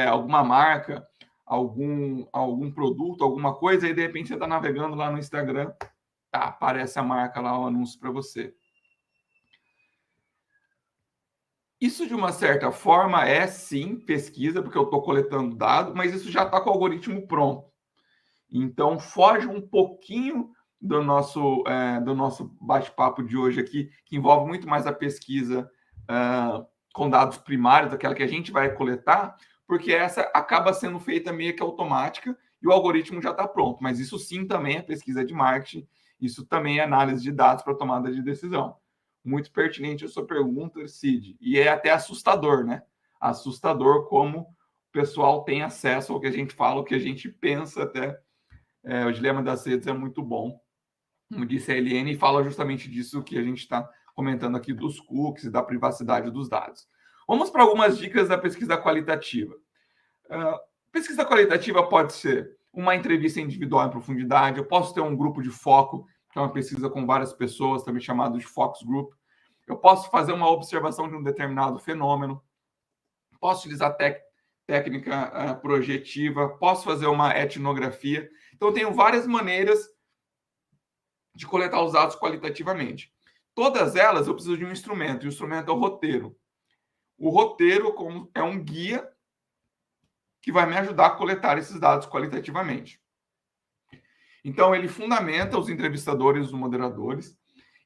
alguma marca, algum produto, alguma coisa, e de repente você está navegando lá no Instagram, aparece a marca lá, o anúncio para você. Isso, de uma certa forma, é sim pesquisa, porque eu estou coletando dados, mas isso já está com o algoritmo pronto. Então, foge um pouquinho do nosso bate-papo de hoje aqui, que envolve muito mais a pesquisa com dados primários, aquela que a gente vai coletar, porque essa acaba sendo feita meio que automática e o algoritmo já está pronto. Mas isso sim também é pesquisa de marketing, isso também é análise de dados para tomada de decisão. Muito pertinente a sua pergunta, Cid. E é até assustador, né? Assustador como o pessoal tem acesso ao que a gente fala, o que a gente pensa até. O dilema das redes é muito bom. Como disse a Eliane, e fala justamente disso que a gente está comentando aqui, dos cookies e da privacidade dos dados. Vamos para algumas dicas da pesquisa qualitativa. Pesquisa qualitativa pode ser uma entrevista individual em profundidade, eu posso ter um grupo de foco, que é uma pesquisa com várias pessoas, também chamado de focus group. Eu posso fazer uma observação de um determinado fenômeno, posso utilizar técnica projetiva, posso fazer uma etnografia. Então, eu tenho várias maneiras de coletar os dados qualitativamente. Todas elas eu preciso de um instrumento, e o instrumento é o roteiro. O roteiro é um guia que vai me ajudar a coletar esses dados qualitativamente. Então, ele fundamenta os entrevistadores e os moderadores.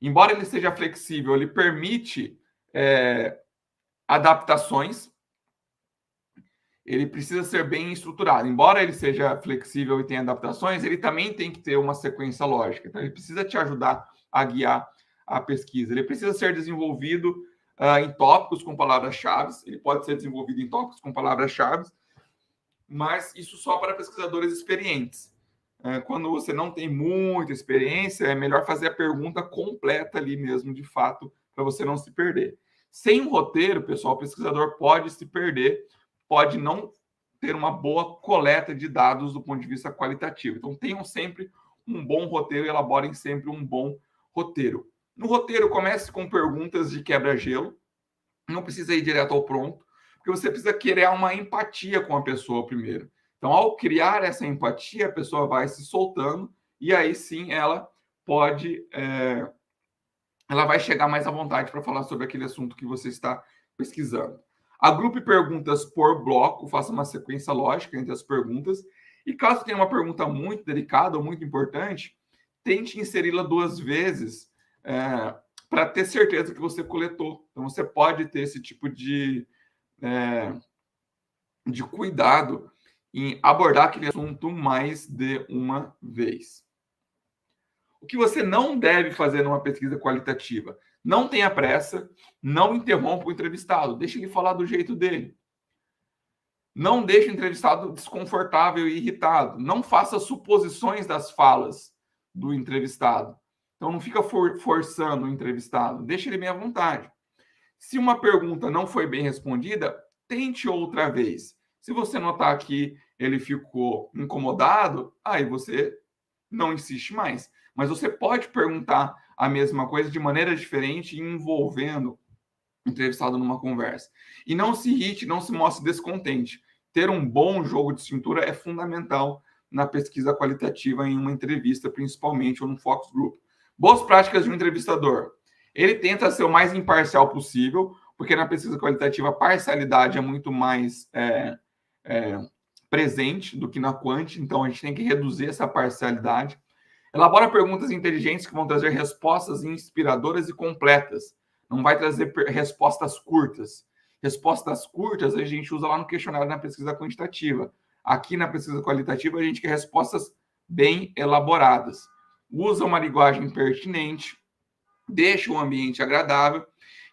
Embora ele seja flexível, ele permite adaptações. Ele precisa ser bem estruturado. Embora ele seja flexível e tenha adaptações, ele também tem que ter uma sequência lógica. Então, ele precisa te ajudar a guiar a pesquisa. Ele precisa ser desenvolvido em tópicos com palavras-chave. Ele pode ser desenvolvido em tópicos com palavras-chave, mas isso só para pesquisadores experientes. Quando você não tem muita experiência, é melhor fazer a pergunta completa ali mesmo, de fato, para você não se perder. Sem um roteiro, pessoal, o pesquisador pode se perder, pode não ter uma boa coleta de dados do ponto de vista qualitativo. Então, tenham sempre um bom roteiro e elaborem sempre um bom roteiro. No roteiro, comece com perguntas de quebra-gelo. Não precisa ir direto ao pronto, porque você precisa criar uma empatia com a pessoa primeiro. Então, ao criar essa empatia, a pessoa vai se soltando e aí sim ela pode... ela vai chegar mais à vontade para falar sobre aquele assunto que você está pesquisando. Agrupe perguntas por bloco, faça uma sequência lógica entre as perguntas. E caso tenha uma pergunta muito delicada ou muito importante, tente inseri-la 2 vezes para ter certeza que você coletou. Então, você pode ter esse tipo de cuidado em abordar aquele assunto mais de uma vez. O que você não deve fazer numa pesquisa qualitativa? Não tenha pressa, não interrompa o entrevistado, deixe ele falar do jeito dele. Não deixe o entrevistado desconfortável e irritado. Não faça suposições das falas do entrevistado. Então, não fica forçando o entrevistado, deixe ele bem à vontade. Se uma pergunta não foi bem respondida, tente outra vez. Se você notar que ele ficou incomodado, aí você não insiste mais. Mas você pode perguntar a mesma coisa de maneira diferente, envolvendo o entrevistado numa conversa. E não se irrite, não se mostre descontente. Ter um bom jogo de cintura é fundamental na pesquisa qualitativa em uma entrevista, principalmente, ou no focus group. Boas práticas de um entrevistador. Ele tenta ser o mais imparcial possível, porque na pesquisa qualitativa a parcialidade é muito mais presente do que na quant, então a gente tem que reduzir essa parcialidade. Elabora perguntas inteligentes que vão trazer respostas inspiradoras e completas. Não vai trazer respostas curtas. Respostas curtas a gente usa lá no questionário na pesquisa quantitativa. Aqui na pesquisa qualitativa a gente quer respostas bem elaboradas. Usa uma linguagem pertinente, deixa um ambiente agradável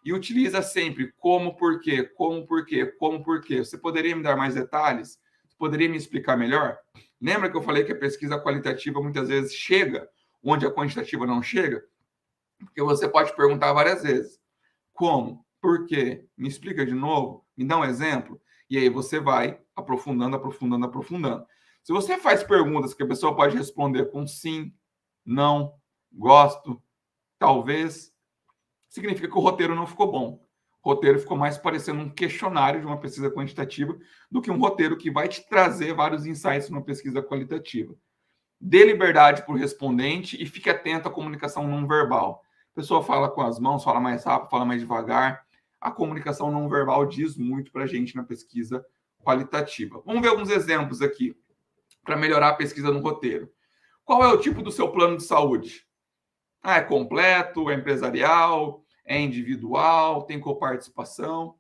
e utiliza sempre como, porquê, como, porquê, como, porquê. Você poderia me dar mais detalhes? Poderia me explicar melhor? Lembra que eu falei que a pesquisa qualitativa muitas vezes chega onde a quantitativa não chega? Porque você pode perguntar várias vezes. Como? Por quê? Me explica de novo? Me dá um exemplo? E aí você vai aprofundando, aprofundando, aprofundando. Se você faz perguntas que a pessoa pode responder com sim, não, gosto, talvez, significa que o roteiro não ficou bom. O roteiro ficou mais parecendo um questionário de uma pesquisa quantitativa do que um roteiro que vai te trazer vários insights numa pesquisa qualitativa. Dê liberdade para o respondente e fique atento à comunicação não verbal. A pessoa fala com as mãos, fala mais rápido, fala mais devagar. A comunicação não verbal diz muito para a gente na pesquisa qualitativa. Vamos ver alguns exemplos aqui para melhorar a pesquisa no roteiro. Qual é o tipo do seu plano de saúde? É completo, é empresarial, é individual, tem coparticipação?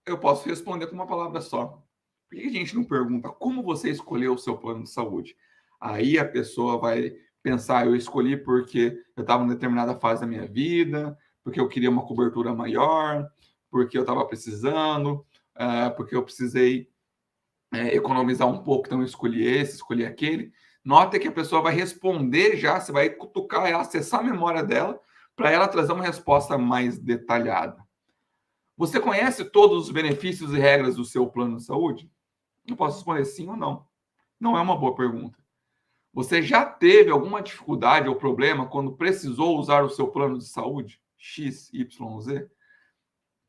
Eu posso responder com uma palavra só. Por que a gente não pergunta como você escolheu o seu plano de saúde? Aí a pessoa vai pensar, eu escolhi porque eu estava em determinada fase da minha vida, porque eu queria uma cobertura maior, porque eu estava precisando, porque eu precisei economizar um pouco, então eu escolhi esse, escolhi aquele. Nota que a pessoa vai responder já, você vai cutucar ela, acessar a memória dela, para ela trazer uma resposta mais detalhada. Você conhece todos os benefícios e regras do seu plano de saúde? Eu posso responder sim ou não. Não é uma boa pergunta. Você já teve alguma dificuldade ou problema quando precisou usar o seu plano de saúde? X, Y, Z?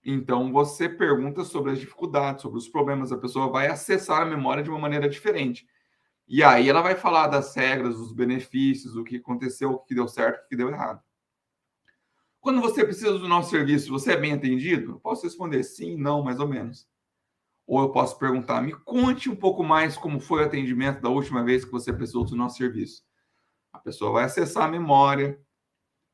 Então, você pergunta sobre as dificuldades, sobre os problemas. A pessoa vai acessar a memória de uma maneira diferente. E aí ela vai falar das regras, dos benefícios, o que aconteceu, o que deu certo, o que deu errado. Quando você precisa do nosso serviço, você é bem atendido? Eu posso responder sim, não, mais ou menos. Ou eu posso perguntar, me conte um pouco mais como foi o atendimento da última vez que você precisou do nosso serviço. A pessoa vai acessar a memória,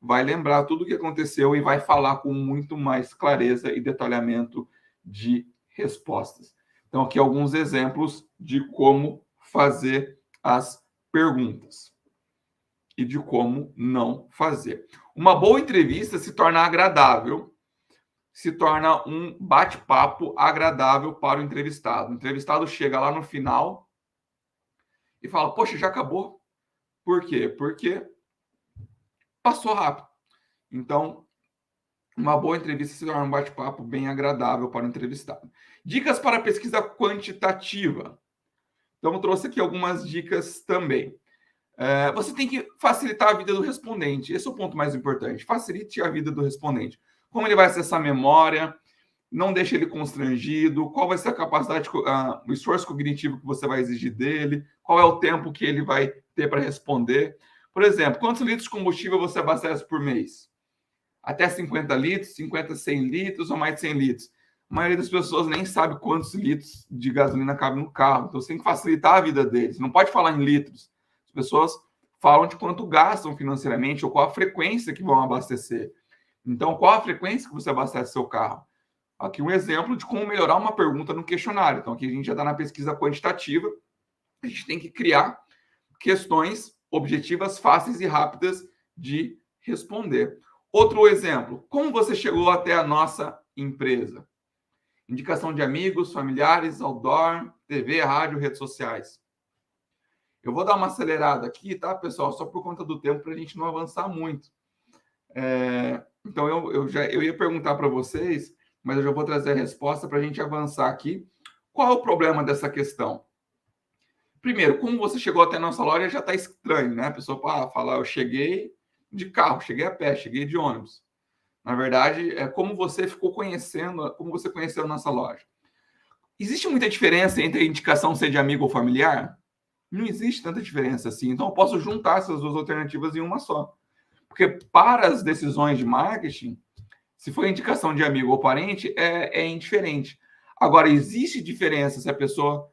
vai lembrar tudo o que aconteceu e vai falar com muito mais clareza e detalhamento de respostas. Então, aqui alguns exemplos de como fazer as perguntas e de como não fazer. Uma boa entrevista se torna agradável, se torna um bate-papo agradável para o entrevistado. O entrevistado chega lá no final e fala, poxa, já acabou. Por quê? Porque passou rápido. Então, uma boa entrevista se torna um bate-papo bem agradável para o entrevistado. Dicas para pesquisa quantitativa. Então, eu trouxe aqui algumas dicas também. Você tem que facilitar a vida do respondente. Esse é o ponto mais importante. Facilite a vida do respondente. Como ele vai acessar a memória, não deixe ele constrangido, qual vai ser a capacidade, o esforço cognitivo que você vai exigir dele, qual é o tempo que ele vai ter para responder. Por exemplo, quantos litros de combustível você abastece por mês? Até 50 litros, 50, 100 litros ou mais de 100 litros. A maioria das pessoas nem sabe quantos litros de gasolina cabe no carro. Então, você tem que facilitar a vida deles. Não pode falar em litros. As pessoas falam de quanto gastam financeiramente ou qual a frequência que vão abastecer. Então, qual a frequência que você abastece seu carro? Aqui um exemplo de como melhorar uma pergunta no questionário. Então, aqui a gente já está na pesquisa quantitativa. A gente tem que criar questões objetivas, fáceis e rápidas de responder. Outro exemplo, como você chegou até a nossa empresa? Indicação de amigos, familiares, outdoor, TV, rádio, redes sociais. Eu vou dar uma acelerada aqui, tá, pessoal? Só por conta do tempo, para a gente não avançar muito. Então, eu ia perguntar para vocês, mas eu já vou trazer a resposta para a gente avançar aqui. Qual é o problema dessa questão? Primeiro, como você chegou até a nossa loja já está estranho, né? A pessoa fala, eu cheguei de carro, cheguei a pé, cheguei de ônibus. Na verdade, é como você ficou conhecendo, como você conheceu a nossa loja. Existe muita diferença entre a indicação ser de amigo ou familiar? Não existe tanta diferença assim. Então, eu posso juntar essas duas alternativas em uma só. Porque para as decisões de marketing, se for indicação de amigo ou parente, é indiferente. Agora, existe diferença se a pessoa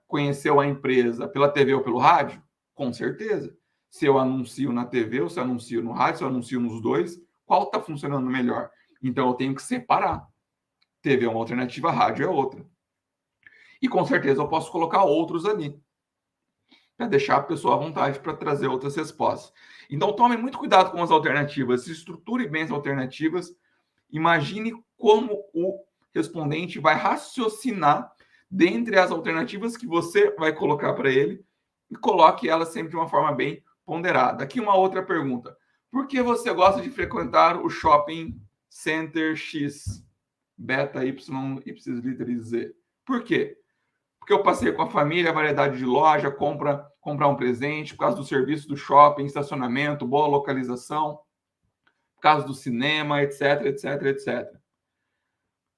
conheceu a empresa pela TV ou pelo rádio? Com certeza. Se eu anuncio na TV, ou se eu anuncio no rádio, se eu anuncio nos dois, qual está funcionando melhor? Então, eu tenho que separar. TV é uma alternativa, rádio é outra. E com certeza eu posso colocar outros ali, para deixar a pessoa à vontade para trazer outras respostas. Então, tome muito cuidado com as alternativas, estruture bem as alternativas, imagine como o respondente vai raciocinar dentre as alternativas que você vai colocar para ele e coloque elas sempre de uma forma bem ponderada. Aqui uma outra pergunta. Por que você gosta de frequentar o shopping center X, beta Y, Y literis Z? Por quê? Porque eu passei com a família, variedade de loja, comprar um presente, por causa do serviço do shopping, estacionamento, boa localização, por causa do cinema, etc, etc, etc.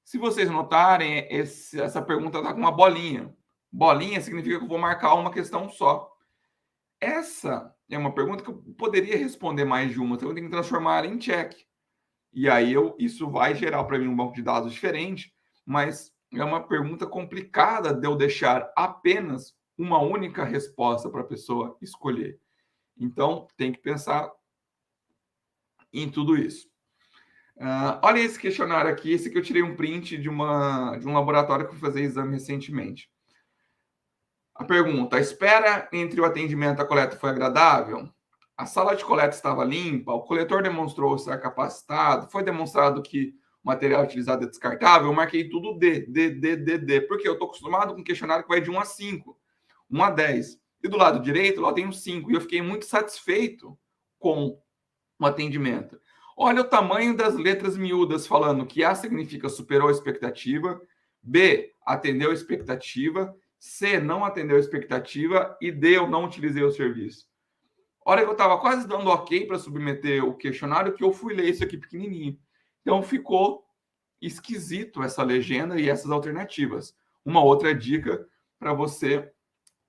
Se vocês notarem, essa pergunta está com uma bolinha. Bolinha significa que eu vou marcar uma questão só. Essa é uma pergunta que eu poderia responder mais de uma, então eu tenho que transformar em check. E aí isso vai gerar para mim um banco de dados diferente, mas é uma pergunta complicada de eu deixar apenas uma única resposta para a pessoa escolher. Então, tem que pensar em tudo isso. Olha esse questionário aqui, esse que eu tirei um print de um laboratório que eu fui fazer exame recentemente. A pergunta: a espera entre o atendimento e a coleta foi agradável? A sala de coleta estava limpa? O coletor demonstrou estar capacitado? Foi demonstrado que o material utilizado é descartável? Eu marquei tudo D, porque eu estou acostumado com um questionário que vai de 1 a 5, 1 a 10. E do lado direito, lá eu tenho 5. E eu fiquei muito satisfeito com o atendimento. Olha o tamanho das letras miúdas falando que A significa superou a expectativa, B, atendeu a expectativa, C, não atendeu a expectativa e D, eu não utilizei o serviço. Olha que eu estava quase dando ok para submeter o questionário que eu fui ler isso aqui pequenininho. Então ficou esquisito essa legenda e essas alternativas. Uma outra dica para você,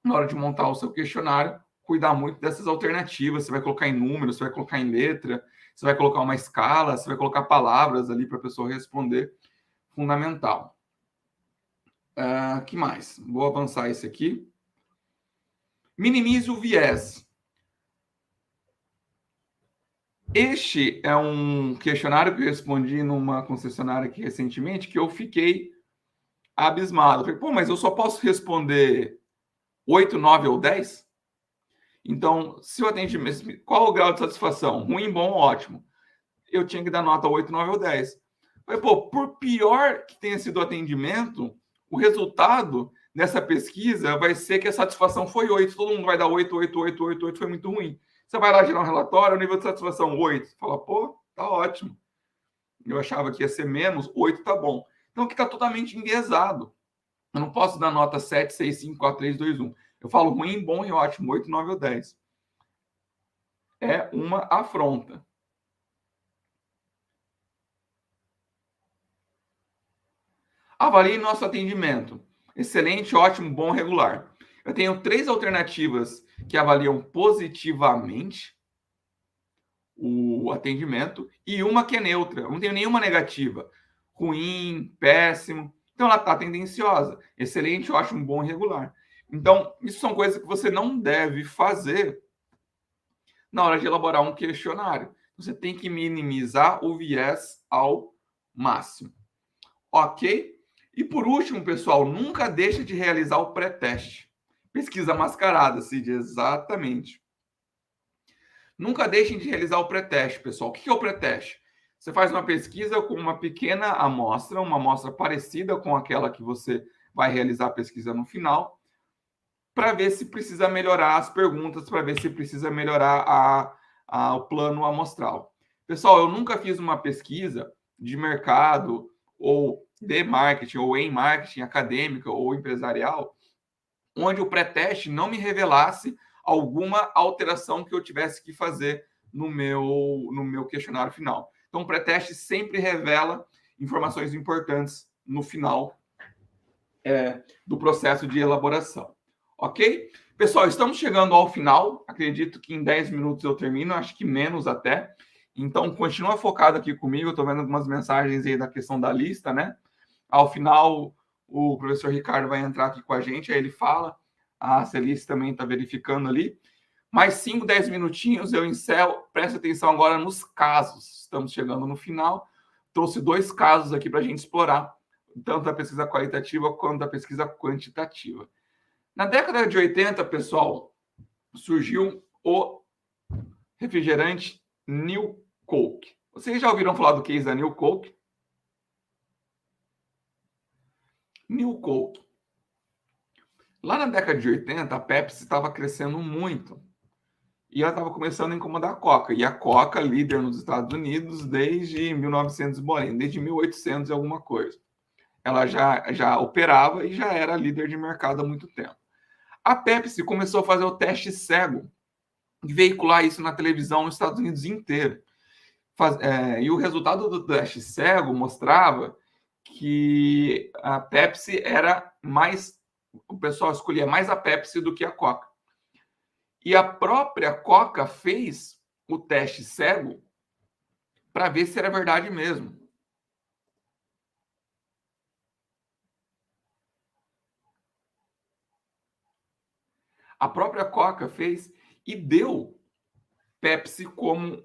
na hora de montar o seu questionário, cuidar muito dessas alternativas. Você vai colocar em números, você vai colocar em letra, você vai colocar uma escala, você vai colocar palavras ali para a pessoa responder. Fundamental. Que mais? Vou avançar esse aqui. Minimize o viés. Este é um questionário que eu respondi numa concessionária aqui recentemente que eu fiquei abismado. Eu falei, pô, mas eu só posso responder 8, 9 ou 10? Então, se o atendimento... Qual o grau de satisfação? Ruim, bom, ótimo. Eu tinha que dar nota 8, 9 ou 10. Eu falei, pô, por pior que tenha sido o atendimento, o resultado dessa pesquisa vai ser que a satisfação foi 8. Todo mundo vai dar 8, 8, 8, 8, 8. Foi muito ruim. Você vai lá gerar um relatório, o nível de satisfação 8. Você fala, pô, tá ótimo. Eu achava que ia ser menos, 8 tá bom. Então, aqui tá totalmente enviesado. Eu não posso dar nota 7, 6, 5, 4, 3, 2, 1. Eu falo ruim, bom e ótimo, 8, 9 ou 10. É uma afronta. Avalie nosso atendimento. Excelente, ótimo, bom, regular. Eu tenho 3 alternativas que avaliam positivamente o atendimento e uma que é neutra. Eu não tenho nenhuma negativa. Ruim, péssimo. Então, ela está tendenciosa. Excelente, ótimo, bom e regular. Então, isso são coisas que você não deve fazer na hora de elaborar um questionário. Você tem que minimizar o viés ao máximo. Ok? E por último, pessoal, nunca deixe de realizar o pré-teste. Pesquisa mascarada, Cid, exatamente. Nunca deixem de realizar o pré-teste, pessoal. O que é o pré-teste? Você faz uma pesquisa com uma pequena amostra, uma amostra parecida com aquela que você vai realizar a pesquisa no final, para ver se precisa melhorar as perguntas, para ver se precisa melhorar o plano amostral. Pessoal, eu nunca fiz uma pesquisa de mercado ou de marketing, ou em marketing acadêmica ou empresarial, onde o pré-teste não me revelasse alguma alteração que eu tivesse que fazer no meu questionário final. Então, o pré-teste sempre revela informações importantes no final do processo de elaboração. Ok? Pessoal, estamos chegando ao final. Acredito que em 10 minutos eu termino, acho que menos até. Então, continua focado aqui comigo. Eu estou vendo algumas mensagens aí da questão da lista, né? Ao final, o professor Ricardo vai entrar aqui com a gente, aí ele fala, a Celice também está verificando ali. Mais 5, 10 minutinhos, eu encerro. Preste atenção agora nos casos. Estamos chegando no final. Trouxe 2 casos aqui para a gente explorar, tanto da pesquisa qualitativa quanto da pesquisa quantitativa. Na década de 80, pessoal, surgiu o refrigerante New Coke. Vocês já ouviram falar do case da New Coke? New Coke. Lá na década de 80, a Pepsi estava crescendo muito. E ela estava começando a incomodar a Coca. E a Coca, líder nos Estados Unidos desde 1900 bolinha, desde 1800 e alguma coisa. Ela já operava e já era líder de mercado há muito tempo. A Pepsi começou a fazer o teste cego e veicular isso na televisão nos Estados Unidos inteiro. E o resultado do teste cego mostrava que a Pepsi era mais... O pessoal escolhia mais a Pepsi do que a Coca. E a própria Coca fez o teste cego para ver se era verdade mesmo. A própria Coca fez e deu Pepsi como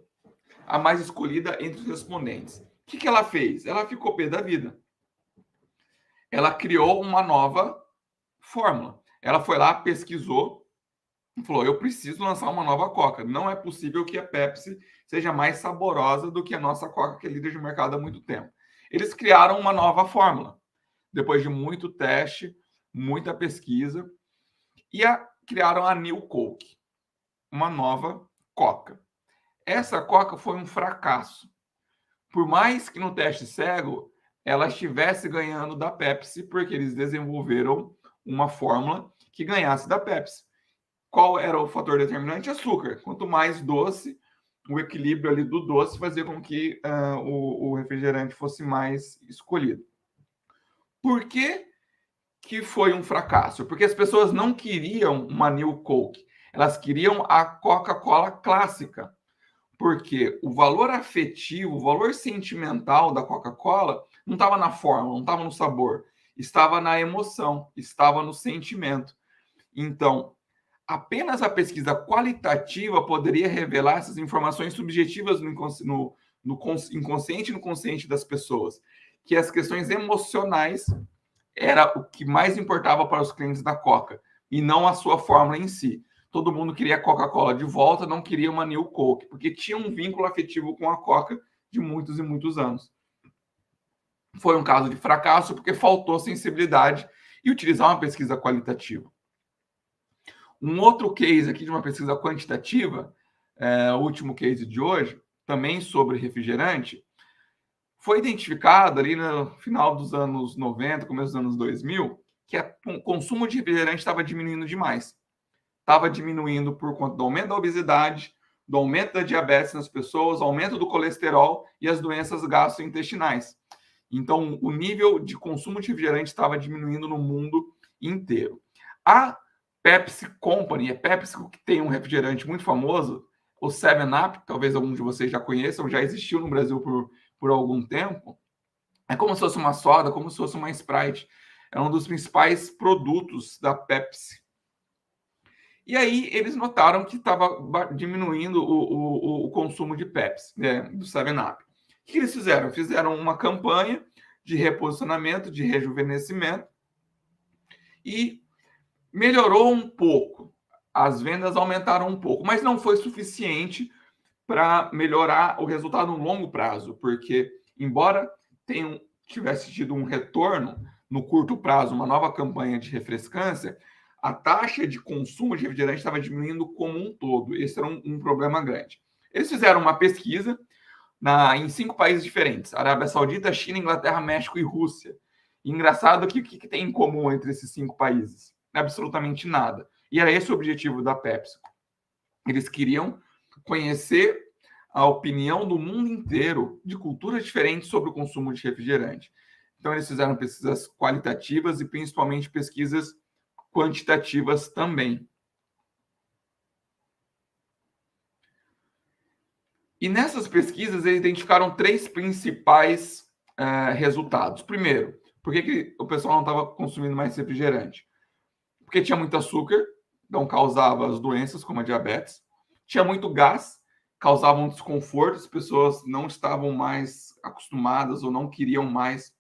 a mais escolhida entre os respondentes. O que ela fez? Ela ficou pé da vida. Ela criou uma nova fórmula. Ela foi lá, pesquisou e falou, eu preciso lançar uma nova Coca. Não é possível que a Pepsi seja mais saborosa do que a nossa Coca, que é líder de mercado há muito tempo. Eles criaram uma nova fórmula. Depois de muito teste, muita pesquisa, e criaram a New Coke, uma nova Coca. Essa Coca foi um fracasso. Por mais que no teste cego ela estivesse ganhando da Pepsi, porque eles desenvolveram uma fórmula que ganhasse da Pepsi. Qual era o fator determinante? Açúcar. Quanto mais doce, o equilíbrio ali do doce fazia com que o refrigerante fosse mais escolhido. Por que foi um fracasso? Porque as pessoas não queriam uma New Coke. Elas queriam a Coca-Cola clássica. Porque o valor afetivo, o valor sentimental da Coca-Cola não estava na fórmula, não estava no sabor. Estava na emoção, estava no sentimento. Então, apenas a pesquisa qualitativa poderia revelar essas informações subjetivas no inconsciente e no consciente das pessoas. Que as questões emocionais era o que mais importava para os clientes da Coca, e não a sua fórmula em si. Todo mundo queria a Coca-Cola de volta, não queria uma New Coke, porque tinha um vínculo afetivo com a Coca de muitos e muitos anos. Foi um caso de fracasso porque faltou sensibilidade e utilizar uma pesquisa qualitativa. Um outro case aqui de uma pesquisa quantitativa, o último case de hoje, também sobre refrigerante, foi identificado ali no final dos anos 90, começo dos anos 2000, que o consumo de refrigerante estava diminuindo demais. Estava diminuindo por conta do aumento da obesidade, do aumento da diabetes nas pessoas, aumento do colesterol e as doenças gastrointestinais. Então, o nível de consumo de refrigerante estava diminuindo no mundo inteiro. A Pepsi Company, a Pepsi que tem um refrigerante muito famoso, o 7-Up, talvez alguns de vocês já conheçam, já existiu no Brasil por algum tempo. É como se fosse uma soda, como se fosse uma Sprite. É um dos principais produtos da Pepsi. E aí eles notaram que estava diminuindo o consumo de Pepsi, né, do 7-Up. O que eles fizeram? Fizeram uma campanha de reposicionamento, de rejuvenescimento, e melhorou um pouco. As vendas aumentaram um pouco, mas não foi suficiente para melhorar o resultado no longo prazo, porque, embora tivesse tido um retorno no curto prazo, uma nova campanha de refrescância, a taxa de consumo de refrigerante estava diminuindo como um todo. Esse era um problema grande. Eles fizeram uma pesquisa em 5 países diferentes: Arábia Saudita, China, Inglaterra, México e Rússia. E engraçado que o que tem em comum entre esses 5 países? Absolutamente nada. E era esse o objetivo da Pepsi. Eles queriam conhecer a opinião do mundo inteiro, de culturas diferentes, sobre o consumo de refrigerante. Então, eles fizeram pesquisas qualitativas e, principalmente, pesquisas quantitativas também. E nessas pesquisas, eles identificaram 3 principais resultados. Primeiro, Por que o pessoal não estava consumindo mais refrigerante? Porque tinha muito açúcar, então causava as doenças como a diabetes. Tinha muito gás, causava um desconforto, as pessoas não estavam mais acostumadas ou não queriam mais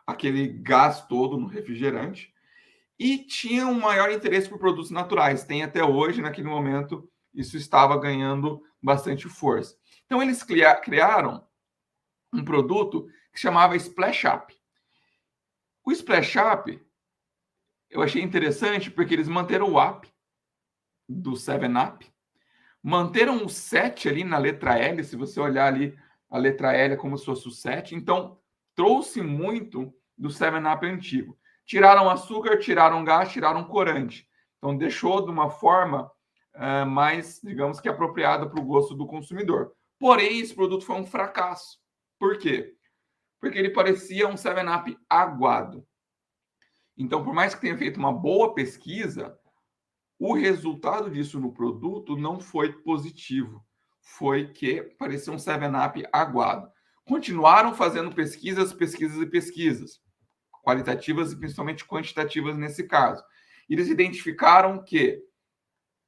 aquele gás todo no refrigerante. E tinha um maior interesse por produtos naturais. Tem até hoje, naquele momento, isso estava ganhando bastante força. Então, eles criaram um produto que chamava Splash Up. O Splash Up, eu achei interessante porque eles manteram o up do 7-Up, manteram o 7 ali na letra L, se você olhar ali, a letra L é como se fosse o 7, então trouxe muito do 7-Up antigo. Tiraram açúcar, tiraram gás, tiraram corante. Então deixou de uma forma mais, digamos que apropriada para o gosto do consumidor. Porém, esse produto foi um fracasso. Por quê? Porque ele parecia um 7-Up aguado. Então, por mais que tenha feito uma boa pesquisa, o resultado disso no produto não foi positivo. Foi que parecia um 7-Up aguado. Continuaram fazendo pesquisas, qualitativas e principalmente quantitativas nesse caso. Eles identificaram que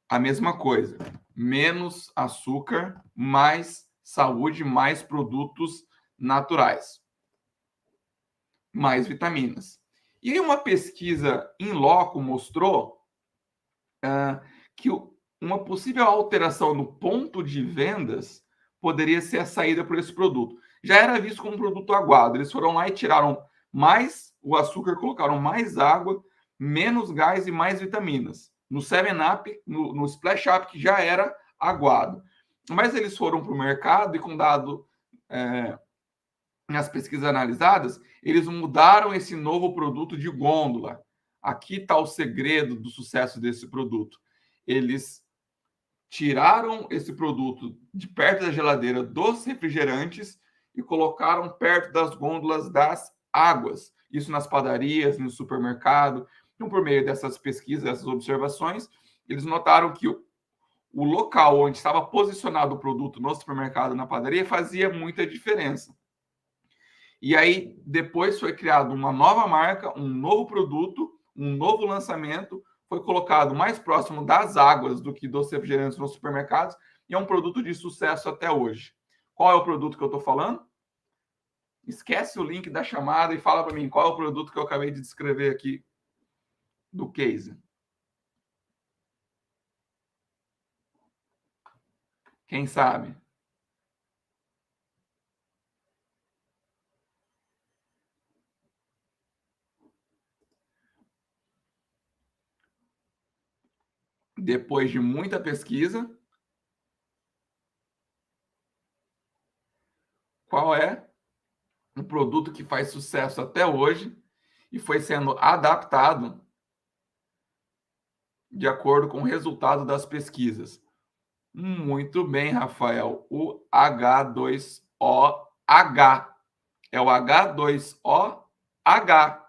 a mesma coisa, menos açúcar, mais saúde, mais produtos naturais, mais vitaminas. E aí uma pesquisa in loco mostrou que uma possível alteração no ponto de vendas poderia ser a saída por esse produto. Já era visto como um produto aguado. Eles foram lá e tiraram mais o açúcar, colocaram mais água, menos gás e mais vitaminas. No 7-Up, no Splash Up, que já era aguado. Mas eles foram para o mercado e com dado nas pesquisas analisadas, eles mudaram esse novo produto de gôndola. Aqui está o segredo do sucesso desse produto. Eles tiraram esse produto de perto da geladeira dos refrigerantes e colocaram perto das gôndolas das águas. Isso nas padarias, no supermercado. Então, por meio dessas pesquisas, dessas observações, eles notaram que o local onde estava posicionado o produto no supermercado, na padaria, fazia muita diferença. E aí, depois foi criado uma nova marca, um novo produto, um novo lançamento, foi colocado mais próximo das águas do que dos refrigerantes nos supermercados e é um produto de sucesso até hoje. Qual é o produto que eu estou falando? Esquece o link da chamada e fala para mim qual é o produto que eu acabei de descrever aqui do case. Quem sabe? Depois de muita pesquisa, qual é o produto que faz sucesso até hoje e foi sendo adaptado de acordo com o resultado das pesquisas? Muito bem, Rafael. O H2OH. É o H2OH.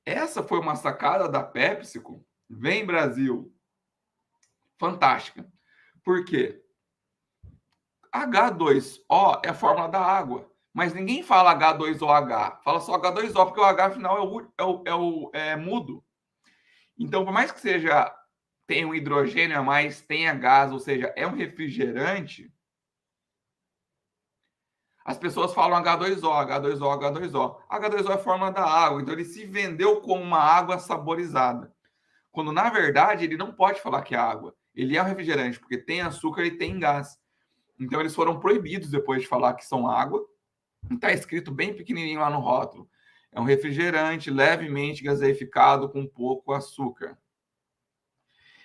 Essa foi uma sacada da PepsiCo. Vem, Brasil. Fantástica. Por quê? H2O é a fórmula da água. Mas ninguém fala H2OH. Fala só H2O, porque o H afinal é mudo. Então, por mais que tenha um hidrogênio a mais, tenha gás, ou seja, é um refrigerante, as pessoas falam H2O, H2O, H2O. H2O é a fórmula da água, então ele se vendeu como uma água saborizada. Quando, na verdade, ele não pode falar que é água. Ele é um refrigerante, porque tem açúcar e tem gás. Então, eles foram proibidos depois de falar que são água. Está escrito bem pequenininho lá no rótulo. É um refrigerante levemente gaseificado com pouco açúcar.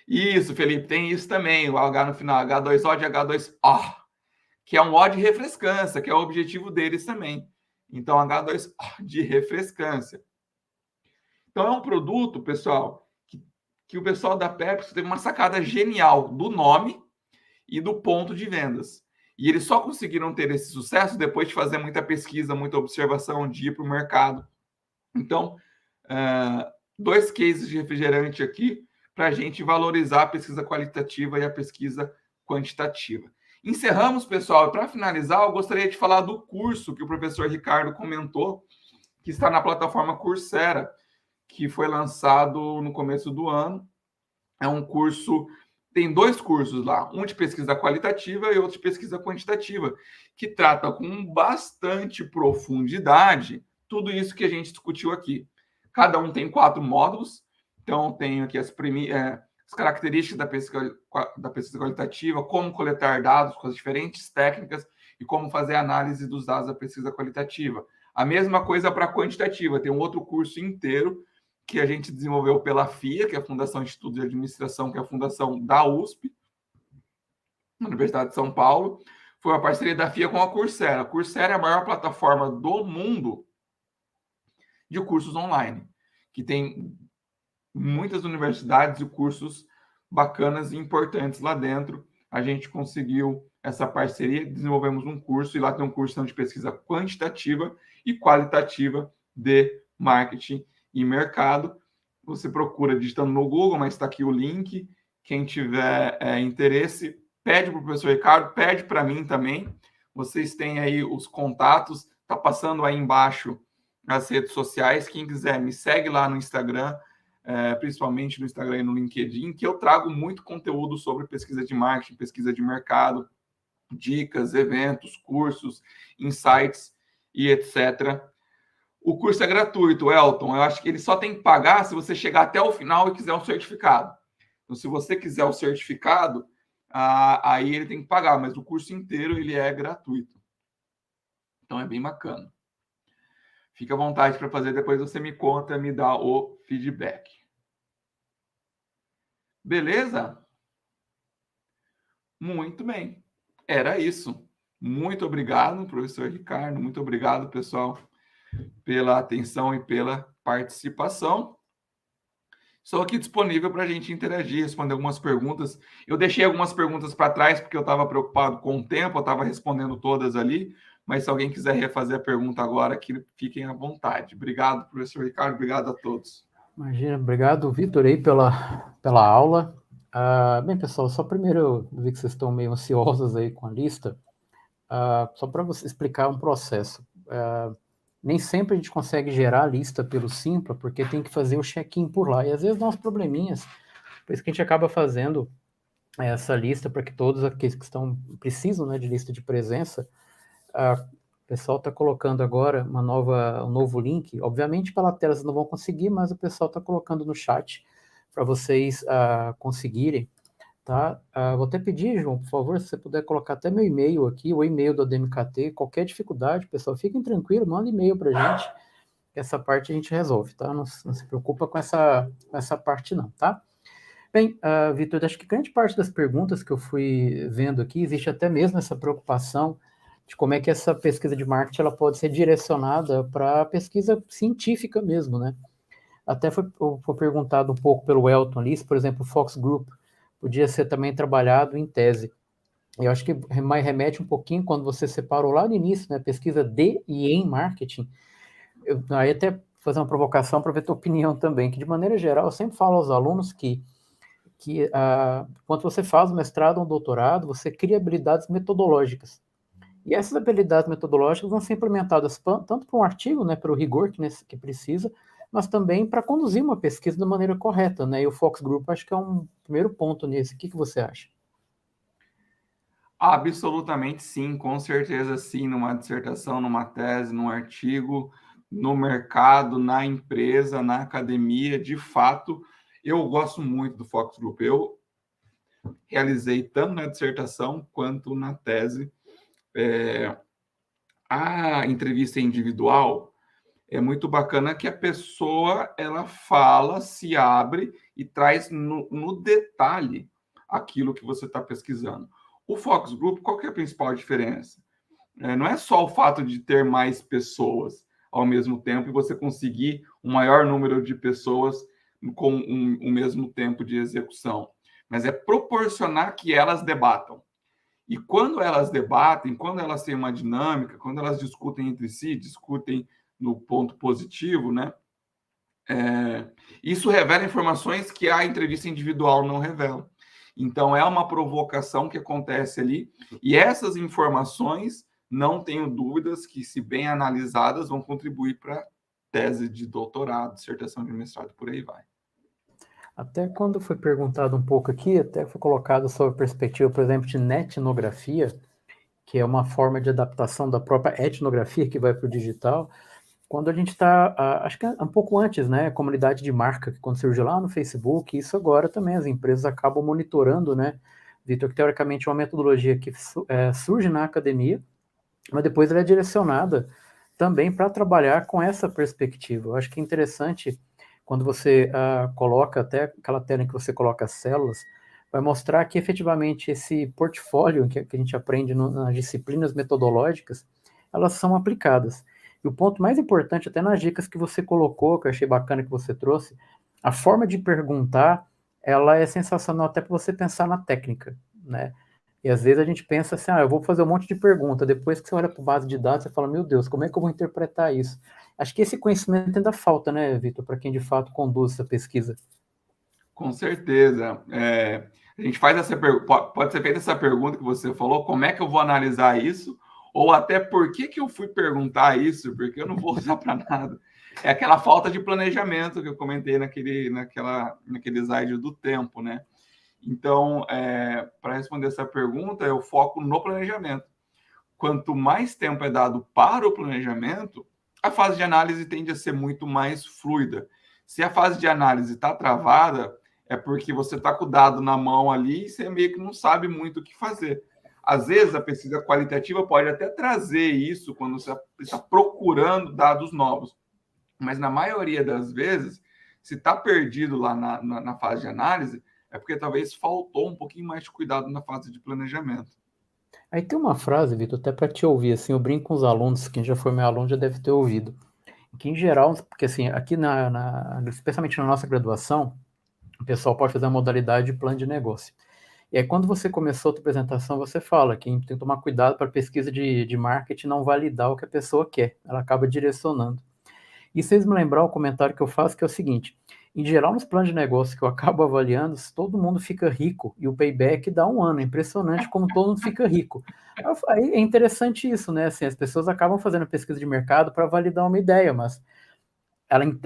Isso, Felipe, tem isso também, o H no final, H2O de H2O, que é um O de refrescância, que é o objetivo deles também. Então, H2O de refrescância. Então, é um produto, pessoal, que o pessoal da Pepsi teve uma sacada genial do nome e do ponto de vendas. E eles só conseguiram ter esse sucesso depois de fazer muita pesquisa, muita observação, de ir para o mercado. Então, 2 cases de refrigerante aqui para a gente valorizar a pesquisa qualitativa e a pesquisa quantitativa. Encerramos, pessoal. E para finalizar, eu gostaria de falar do curso que o professor Ricardo comentou, que está na plataforma Coursera, que foi lançado no começo do ano. É um curso, tem 2 cursos lá, um de pesquisa qualitativa e outro de pesquisa quantitativa, que trata com bastante profundidade tudo isso que a gente discutiu aqui. Cada um tem 4 módulos, então tem aqui as características da pesquisa qualitativa, como coletar dados com as diferentes técnicas e como fazer análise dos dados da pesquisa qualitativa. A mesma coisa para a quantitativa, tem um outro curso inteiro que a gente desenvolveu pela FIA, que é a Fundação de Estudos de Administração, que é a fundação da USP, na Universidade de São Paulo. Foi uma parceria da FIA com a Coursera. A Coursera é a maior plataforma do mundo de cursos online, que tem muitas universidades e cursos bacanas e importantes lá dentro. A gente conseguiu essa parceria, desenvolvemos um curso, e lá tem um curso de pesquisa quantitativa e qualitativa de marketing e mercado. Você procura digitando no Google, mas está aqui o link. Quem tiver interesse, pede para o professor Ricardo, pede para mim também. Vocês têm aí os contatos, está passando aí embaixo as redes sociais. Quem quiser, me segue lá no Instagram, principalmente no Instagram e no LinkedIn, que eu trago muito conteúdo sobre pesquisa de marketing, pesquisa de mercado, dicas, eventos, cursos, insights e etc. O curso é gratuito, Elton. Eu acho que ele só tem que pagar se você chegar até o final e quiser um certificado. Então, se você quiser o certificado, aí ele tem que pagar, mas o curso inteiro ele é gratuito. Então, é bem bacana. Fique à vontade para fazer, depois você me conta, me dá o feedback. Beleza? Muito bem. Era isso. Muito obrigado, professor Ricardo. Muito obrigado, pessoal, pela atenção e pela participação. Estou aqui disponível para a gente interagir, responder algumas perguntas. Eu deixei algumas perguntas para trás porque eu estava preocupado com o tempo, eu estava respondendo todas ali, mas se alguém quiser refazer a pergunta agora, aqui, fiquem à vontade. Obrigado, professor Ricardo, obrigado a todos.
Imagina, obrigado, Vitor, aí pela aula. Bem, pessoal, só primeiro eu vi que vocês estão meio ansiosos aí com a lista, só para você explicar um processo. Nem sempre a gente consegue gerar a lista pelo Simpla, porque tem que fazer o check-in por lá, e às vezes dá uns probleminhas, por isso que a gente acaba fazendo essa lista para que todos aqueles que precisam, né, de lista de presença. O pessoal está colocando agora um novo link. Obviamente, pela tela vocês não vão conseguir, mas o pessoal está colocando no chat para vocês conseguirem. Tá? Vou até pedir, João, por favor, se você puder colocar até meu e-mail aqui, o e-mail do DMKT. Qualquer dificuldade, pessoal, fiquem tranquilos, manda e-mail para a gente. Essa parte a gente resolve, tá? Não se preocupa com essa parte, não, tá? Bem, Vitor, acho que grande parte das perguntas que eu fui vendo aqui, existe até mesmo essa preocupação de como é que essa pesquisa de marketing ela pode ser direcionada para pesquisa científica mesmo, né? Até foi perguntado um pouco pelo Elton ali, se, por exemplo, o Fox Group podia ser também trabalhado em tese. Eu acho que remete um pouquinho quando você separou lá no início, né, pesquisa de e em marketing. Aí até fazer uma provocação para ver tua opinião também, que de maneira geral eu sempre falo aos alunos que quando você faz um mestrado ou um doutorado, você cria habilidades metodológicas. E essas habilidades metodológicas vão ser implementadas tanto para um artigo, né, para o rigor que precisa, mas também para conduzir uma pesquisa da maneira correta, né? E o Fox Group acho que é um primeiro ponto nesse. O que você acha?
Absolutamente sim, com certeza sim, numa dissertação, numa tese, num artigo, no mercado, na empresa, na academia, de fato, eu gosto muito do Fox Group. Eu realizei tanto na dissertação quanto na tese. A entrevista individual é muito bacana que a pessoa ela fala, se abre e traz no detalhe aquilo que você está pesquisando. O Fox Group, qual que é a principal diferença? Não é só o fato de ter mais pessoas ao mesmo tempo e você conseguir um maior número de pessoas com o mesmo tempo de execução, mas é proporcionar que elas debatam. E quando elas debatem, quando elas têm uma dinâmica, quando elas discutem entre si, discutem no ponto positivo, né? Isso revela informações que a entrevista individual não revela. Então, é uma provocação que acontece ali, e essas informações, não tenho dúvidas que, se bem analisadas, vão contribuir para tese de doutorado, dissertação de mestrado, por aí vai.
Até quando foi perguntado um pouco aqui, até foi colocado sobre a perspectiva, por exemplo, de netnografia, que é uma forma de adaptação da própria etnografia que vai para o digital. Quando a gente está, acho que um pouco antes, né, comunidade de marca, que quando surgiu lá no Facebook, isso agora também as empresas acabam monitorando, né, Vitor, que teoricamente é uma metodologia que surge na academia, mas depois ela é direcionada também para trabalhar com essa perspectiva. Eu acho que é interessante quando você coloca até aquela tela em que você coloca as células, vai mostrar que efetivamente esse portfólio que a gente aprende nas disciplinas metodológicas, elas são aplicadas. E o ponto mais importante, até nas dicas que você colocou, que eu achei bacana que você trouxe, a forma de perguntar, ela é sensacional até para você pensar na técnica, né? E às vezes a gente pensa assim, eu vou fazer um monte de pergunta, depois que você olha para a base de dados, você fala, meu Deus, como é que eu vou interpretar isso? Acho que esse conhecimento ainda falta, né, Vitor, para quem de fato conduz essa pesquisa.
Com certeza. A gente faz pode ser feita essa pergunta que você falou, como é que eu vou analisar isso? Ou até por que eu fui perguntar isso? Porque eu não vou usar para nada. É aquela falta de planejamento que eu comentei naquele slide do tempo, né? Então, para responder essa pergunta, eu foco no planejamento. Quanto mais tempo é dado para o planejamento, a fase de análise tende a ser muito mais fluida. Se a fase de análise está travada, é porque você está com o dado na mão ali e você meio que não sabe muito o que fazer. Às vezes, a pesquisa qualitativa pode até trazer isso quando você está procurando dados novos. Mas, na maioria das vezes, se está perdido lá na fase de análise, é porque talvez faltou um pouquinho mais de cuidado na fase de planejamento.
Aí tem uma frase, Vitor, até para te ouvir, assim, eu brinco com os alunos, quem já foi meu aluno já deve ter ouvido, que em geral, porque assim, aqui especialmente na nossa graduação, o pessoal pode fazer a modalidade de plano de negócio. E aí, quando você começou a tua apresentação, você fala que tem que tomar cuidado para a pesquisa de marketing não validar o que a pessoa quer, ela acaba direcionando. E vocês me lembrar o comentário que eu faço, que é o seguinte: em geral, nos planos de negócio que eu acabo avaliando, todo mundo fica rico e o payback dá um ano. É impressionante como todo mundo fica rico. Aí é interessante isso, né? Assim, as pessoas acabam fazendo pesquisa de mercado para validar uma ideia, mas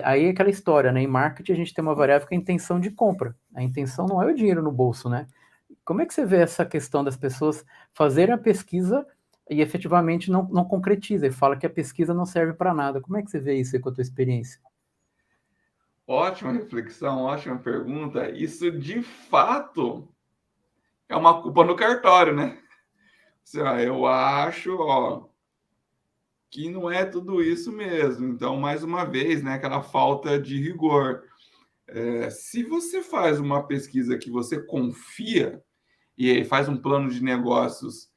aí é aquela história, né? Em marketing a gente tem uma variável que é a intenção de compra. A intenção não é o dinheiro no bolso, né? Como é que você vê essa questão das pessoas fazerem a pesquisa e efetivamente não concretiza e fala que a pesquisa não serve para nada? Como é que você vê isso aí com a tua experiência?
Ótima reflexão, ótima pergunta. Isso, de fato, é uma culpa no cartório, né? Eu acho, que não é tudo isso mesmo. Então, mais uma vez, né, aquela falta de rigor. Se você faz uma pesquisa que você confia e aí faz um plano de negócios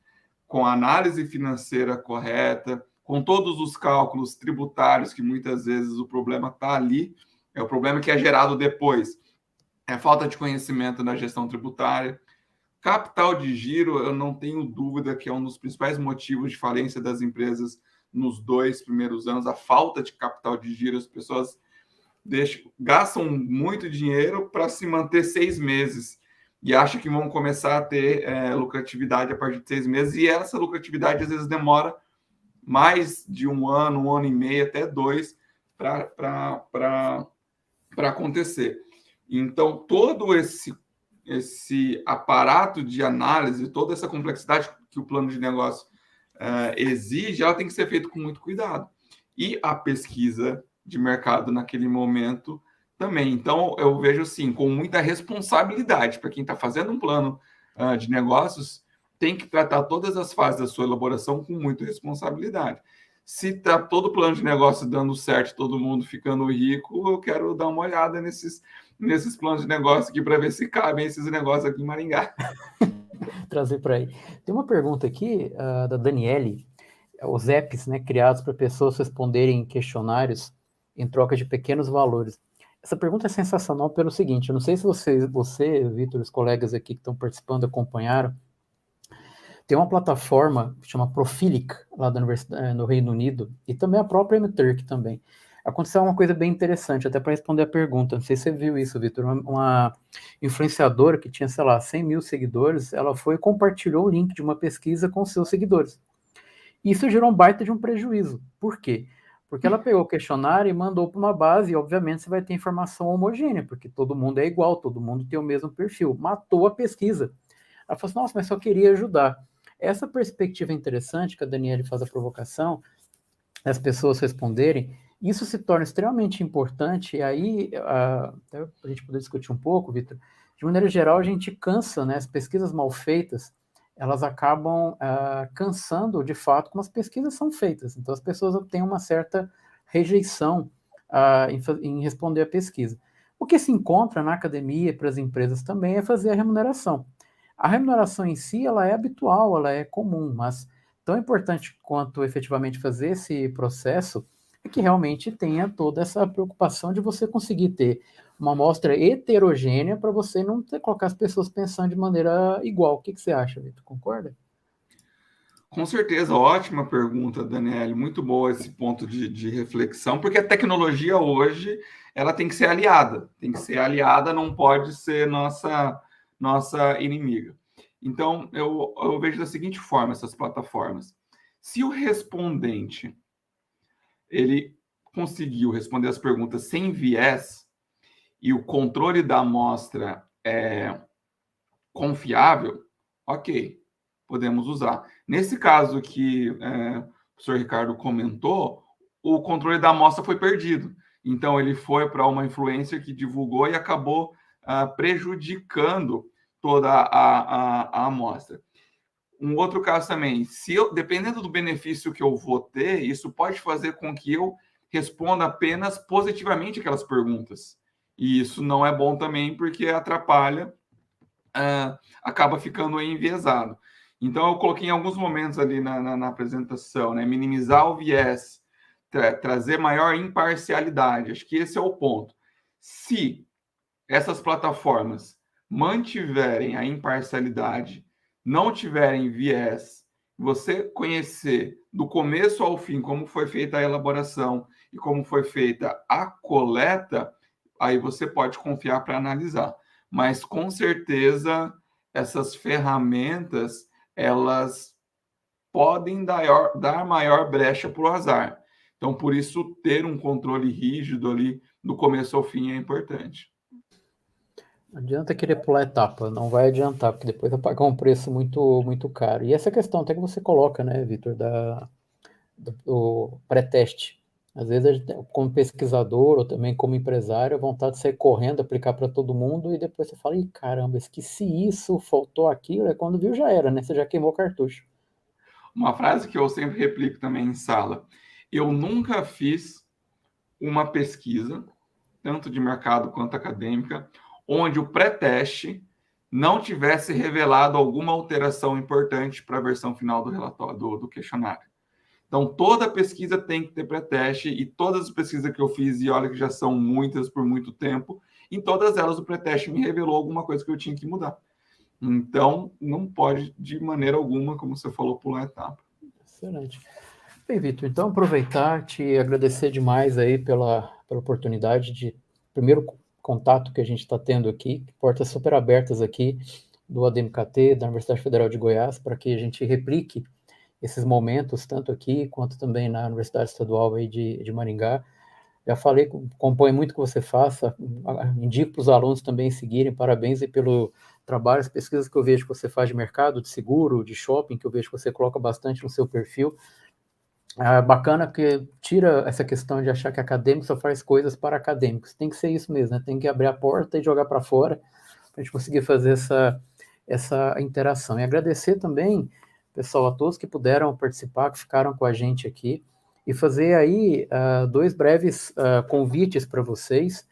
com análise financeira correta, com todos os cálculos tributários, que muitas vezes o problema está ali, é o problema que é gerado depois. É falta de conhecimento na gestão tributária. Capital de giro, eu não tenho dúvida que é um dos principais motivos de falência das empresas nos 2 primeiros anos, a falta de capital de giro. As pessoas gastam muito dinheiro para se manter 6 meses e acham que vão começar a ter lucratividade a partir de 6 meses, e essa lucratividade às vezes demora mais de um ano e meio, até 2, para acontecer. Então, todo esse aparato de análise, toda essa complexidade que o plano de negócio exige, ela tem que ser feita com muito cuidado. E a pesquisa de mercado naquele momento também. Então, eu vejo assim, com muita responsabilidade para quem está fazendo um plano de negócios, tem que tratar todas as fases da sua elaboração com muita responsabilidade. Se está todo o plano de negócio dando certo, todo mundo ficando rico, eu quero dar uma olhada nesses planos de negócio aqui para ver se cabem esses negócios aqui em Maringá.
Trazer para aí. Tem uma pergunta aqui da Daniele, os apps, né, criados para pessoas responderem questionários em troca de pequenos valores. Essa pergunta é sensacional pelo seguinte: eu não sei se você, Vitor, os colegas aqui que estão participando acompanharam. Tem uma plataforma que chama Profilic, lá da universidade, no Reino Unido, e também a própria MTurk também. aconteceu uma coisa bem interessante, até para responder a pergunta, não sei se você viu isso, Vitor, uma influenciadora que tinha, sei lá, 100 mil seguidores, ela foi e compartilhou o link de uma pesquisa com seus seguidores. Isso gerou um baita de um prejuízo. Por quê? Porque ela pegou o questionário e mandou para uma base, e obviamente você vai ter informação homogênea, porque todo mundo é igual, todo mundo tem o mesmo perfil. Matou a pesquisa. Ela falou assim, nossa, mas só queria ajudar. Essa perspectiva interessante que a Daniela faz a provocação, as pessoas responderem, isso se torna extremamente importante, e aí, para a gente poder discutir um pouco, Vitor, de maneira geral, a gente cansa, né, as pesquisas mal feitas, elas acabam cansando, de fato, como as pesquisas são feitas. Então, as pessoas têm uma certa rejeição em responder a pesquisa. O que se encontra na academia e para as empresas também é fazer a remuneração. A remuneração em si, ela é habitual, ela é comum, mas tão importante quanto efetivamente fazer esse processo é que realmente tenha toda essa preocupação de você conseguir ter uma amostra heterogênea para você não colocar as pessoas pensando de maneira igual. O que você acha, Vitor? Concorda?
Com certeza, ótima pergunta, Daniele. Muito boa esse ponto de reflexão, porque a tecnologia hoje ela tem que ser aliada, não pode ser nossa inimiga. Então, eu vejo da seguinte forma essas plataformas. Se o respondente ele conseguiu responder as perguntas sem viés e o controle da amostra é confiável, ok, podemos usar. Nesse caso que o professor Ricardo comentou, o controle da amostra foi perdido. Então, ele foi para uma influencer que divulgou e acabou prejudicando toda a amostra. Um outro caso também, dependendo do benefício que eu vou ter, isso pode fazer com que eu responda apenas positivamente aquelas perguntas. E isso não é bom também, porque atrapalha, acaba ficando enviesado. Então, eu coloquei em alguns momentos ali na apresentação, né? Minimizar o viés, trazer maior imparcialidade. Acho que esse é o ponto. Se essas plataformas mantiverem a imparcialidade, não tiverem viés, você conhecer do começo ao fim como foi feita a elaboração e como foi feita a coleta, aí você pode confiar para analisar. Mas, com certeza, essas ferramentas, elas podem dar maior brecha para o azar. Então, por isso, ter um controle rígido ali, do começo ao fim, é importante.
Não adianta querer pular etapa, não vai adiantar, porque depois vai pagar um preço muito, muito caro. E essa questão até que você coloca, né, Vitor, do pré-teste. Às vezes, como pesquisador ou também como empresário, a vontade de sair correndo, aplicar para todo mundo, e depois você fala, ih, caramba, esqueci isso, faltou aquilo, é quando viu já era, né? Você já queimou o cartucho.
Uma frase que eu sempre replico também em sala. Eu nunca fiz uma pesquisa, tanto de mercado quanto acadêmica, onde o pré-teste não tivesse revelado alguma alteração importante para a versão final do relatório, do questionário. Então, toda pesquisa tem que ter pré-teste, e todas as pesquisas que eu fiz, e olha que já são muitas por muito tempo, em todas elas o pré-teste me revelou alguma coisa que eu tinha que mudar. Então, não pode, de maneira alguma, como você falou, pular etapa.
Excelente. Bem, Vitor, então aproveitar, te agradecer demais aí pela oportunidade de primeiro contato que a gente está tendo aqui, portas super abertas aqui do ADMKT, da Universidade Federal de Goiás, para que a gente replique esses momentos, tanto aqui quanto também na Universidade Estadual aí de Maringá. Já falei, acompanho muito o que você faça, indico para os alunos também seguirem, parabéns aí pelo trabalho, as pesquisas que eu vejo que você faz de mercado, de seguro, de shopping, que eu vejo que você coloca bastante no seu perfil. Bacana que tira essa questão de achar que acadêmico só faz coisas para acadêmicos. Tem que ser isso mesmo, né? Tem que abrir a porta e jogar para fora para a gente conseguir fazer essa interação. E agradecer também, pessoal, a todos que puderam participar, que ficaram com a gente aqui, e fazer aí dois breves convites para vocês.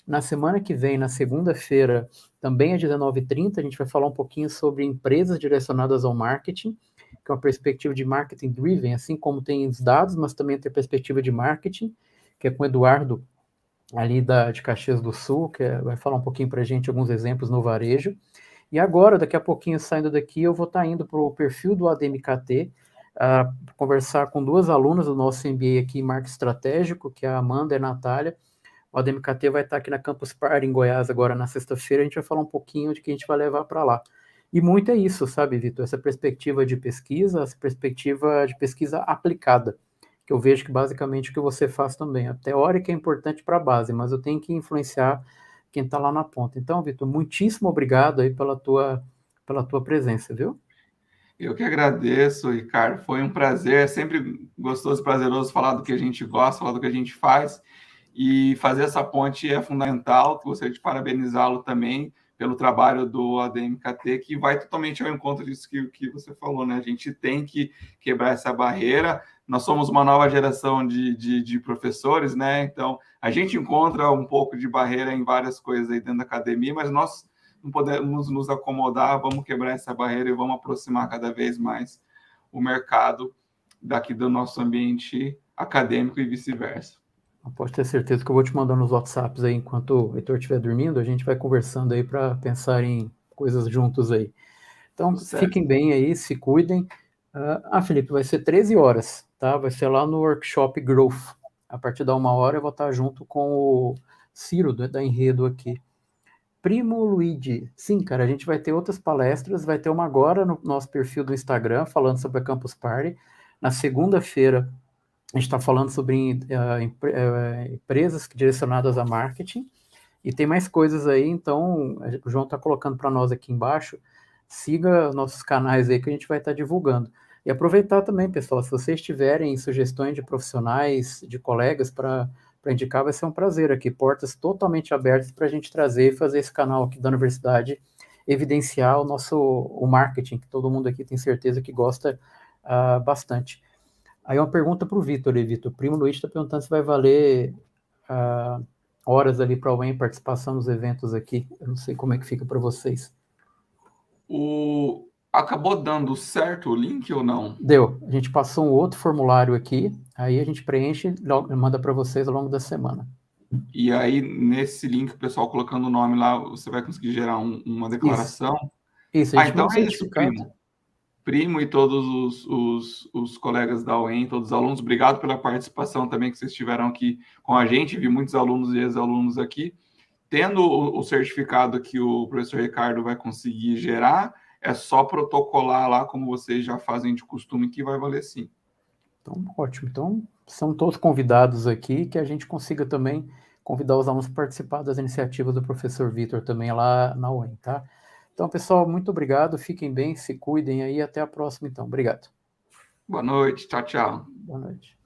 Na semana que vem, na segunda-feira, também às 19h30, a gente vai falar um pouquinho sobre empresas direcionadas ao marketing, que é uma perspectiva de marketing driven, assim como tem os dados, mas também tem a perspectiva de marketing, que é com o Eduardo, ali de Caxias do Sul, que vai falar um pouquinho para a gente alguns exemplos no varejo. E agora, daqui a pouquinho, saindo daqui, eu vou estar indo para o perfil do ADMKT, conversar com duas alunas do nosso MBA aqui em Marketing Estratégico, que é a Amanda e a Natália. O ADMKT vai estar aqui na Campus Party, em Goiás, agora na sexta-feira. A gente vai falar um pouquinho de que a gente vai levar para lá. E muito é isso, sabe, Vitor? Essa perspectiva de pesquisa, essa perspectiva de pesquisa aplicada, que eu vejo que basicamente o que você faz também. A teórica é importante para a base, mas eu tenho que influenciar quem está lá na ponta. Então, Vitor, muitíssimo obrigado aí pela tua presença, viu?
Eu que agradeço, Ricardo. Foi um prazer. É sempre gostoso e prazeroso falar do que a gente gosta, falar do que a gente faz. E fazer essa ponte é fundamental. Gostaria de parabenizá-lo também pelo trabalho do ADMKT, que vai totalmente ao encontro disso que você falou, né? A gente tem que quebrar essa barreira. Nós somos uma nova geração de professores, né? Então, a gente encontra um pouco de barreira em várias coisas aí dentro da academia, mas nós não podemos nos acomodar, vamos quebrar essa barreira e vamos aproximar cada vez mais o mercado daqui do nosso ambiente acadêmico e vice-versa.
Pode ter certeza que eu vou te mandando nos WhatsApps aí enquanto o Heitor estiver dormindo, a gente vai conversando aí para pensar em coisas juntos aí. Então,
Certo.
fiquem bem aí, se cuidem. Felipe, vai ser 13 horas, tá? Vai ser lá no Workshop Growth. A partir da 1 hora eu vou estar junto com o Ciro, da Enredo aqui. Primo Luigi, sim, cara, a gente vai ter outras palestras, vai ter uma agora no nosso perfil do Instagram, falando sobre a Campus Party. Na segunda-feira, a gente está falando sobre empresas direcionadas a marketing, e tem mais coisas aí, então o João está colocando para nós aqui embaixo. Siga nossos canais aí que a gente vai estar divulgando. E aproveitar também, pessoal, se vocês tiverem sugestões de profissionais, de colegas para indicar, vai ser um prazer aqui. Portas totalmente abertas para a gente trazer e fazer esse canal aqui da universidade evidenciar o marketing, que todo mundo aqui tem certeza que gosta bastante. Aí uma pergunta para o Vitor ali, Vitor. O primo Luiz está perguntando se vai valer horas ali para alguém participação nos eventos aqui. Eu não sei como é que fica para vocês.
Acabou dando certo o link ou não?
Deu. A gente passou um outro formulário aqui, aí a gente preenche e manda para vocês ao longo da semana.
E aí, nesse link, o pessoal colocando o nome lá, você vai conseguir gerar uma declaração.
Isso, a gente
Então
manda um
é isso,
certificado.
Primo e todos os colegas da UEM, todos os alunos, obrigado pela participação também que vocês tiveram aqui com a gente. Vi muitos alunos e ex-alunos aqui. Tendo o certificado que o professor Ricardo vai conseguir gerar, é só protocolar lá, como vocês já fazem de costume, que vai valer sim.
Então, ótimo. Então, são todos convidados aqui, que a gente consiga também convidar os alunos a participar das iniciativas do professor Vitor também lá na UEM, tá? Então, pessoal, muito obrigado, fiquem bem, se cuidem aí, até a próxima então. Obrigado.
Boa noite, tchau, tchau.
Boa noite.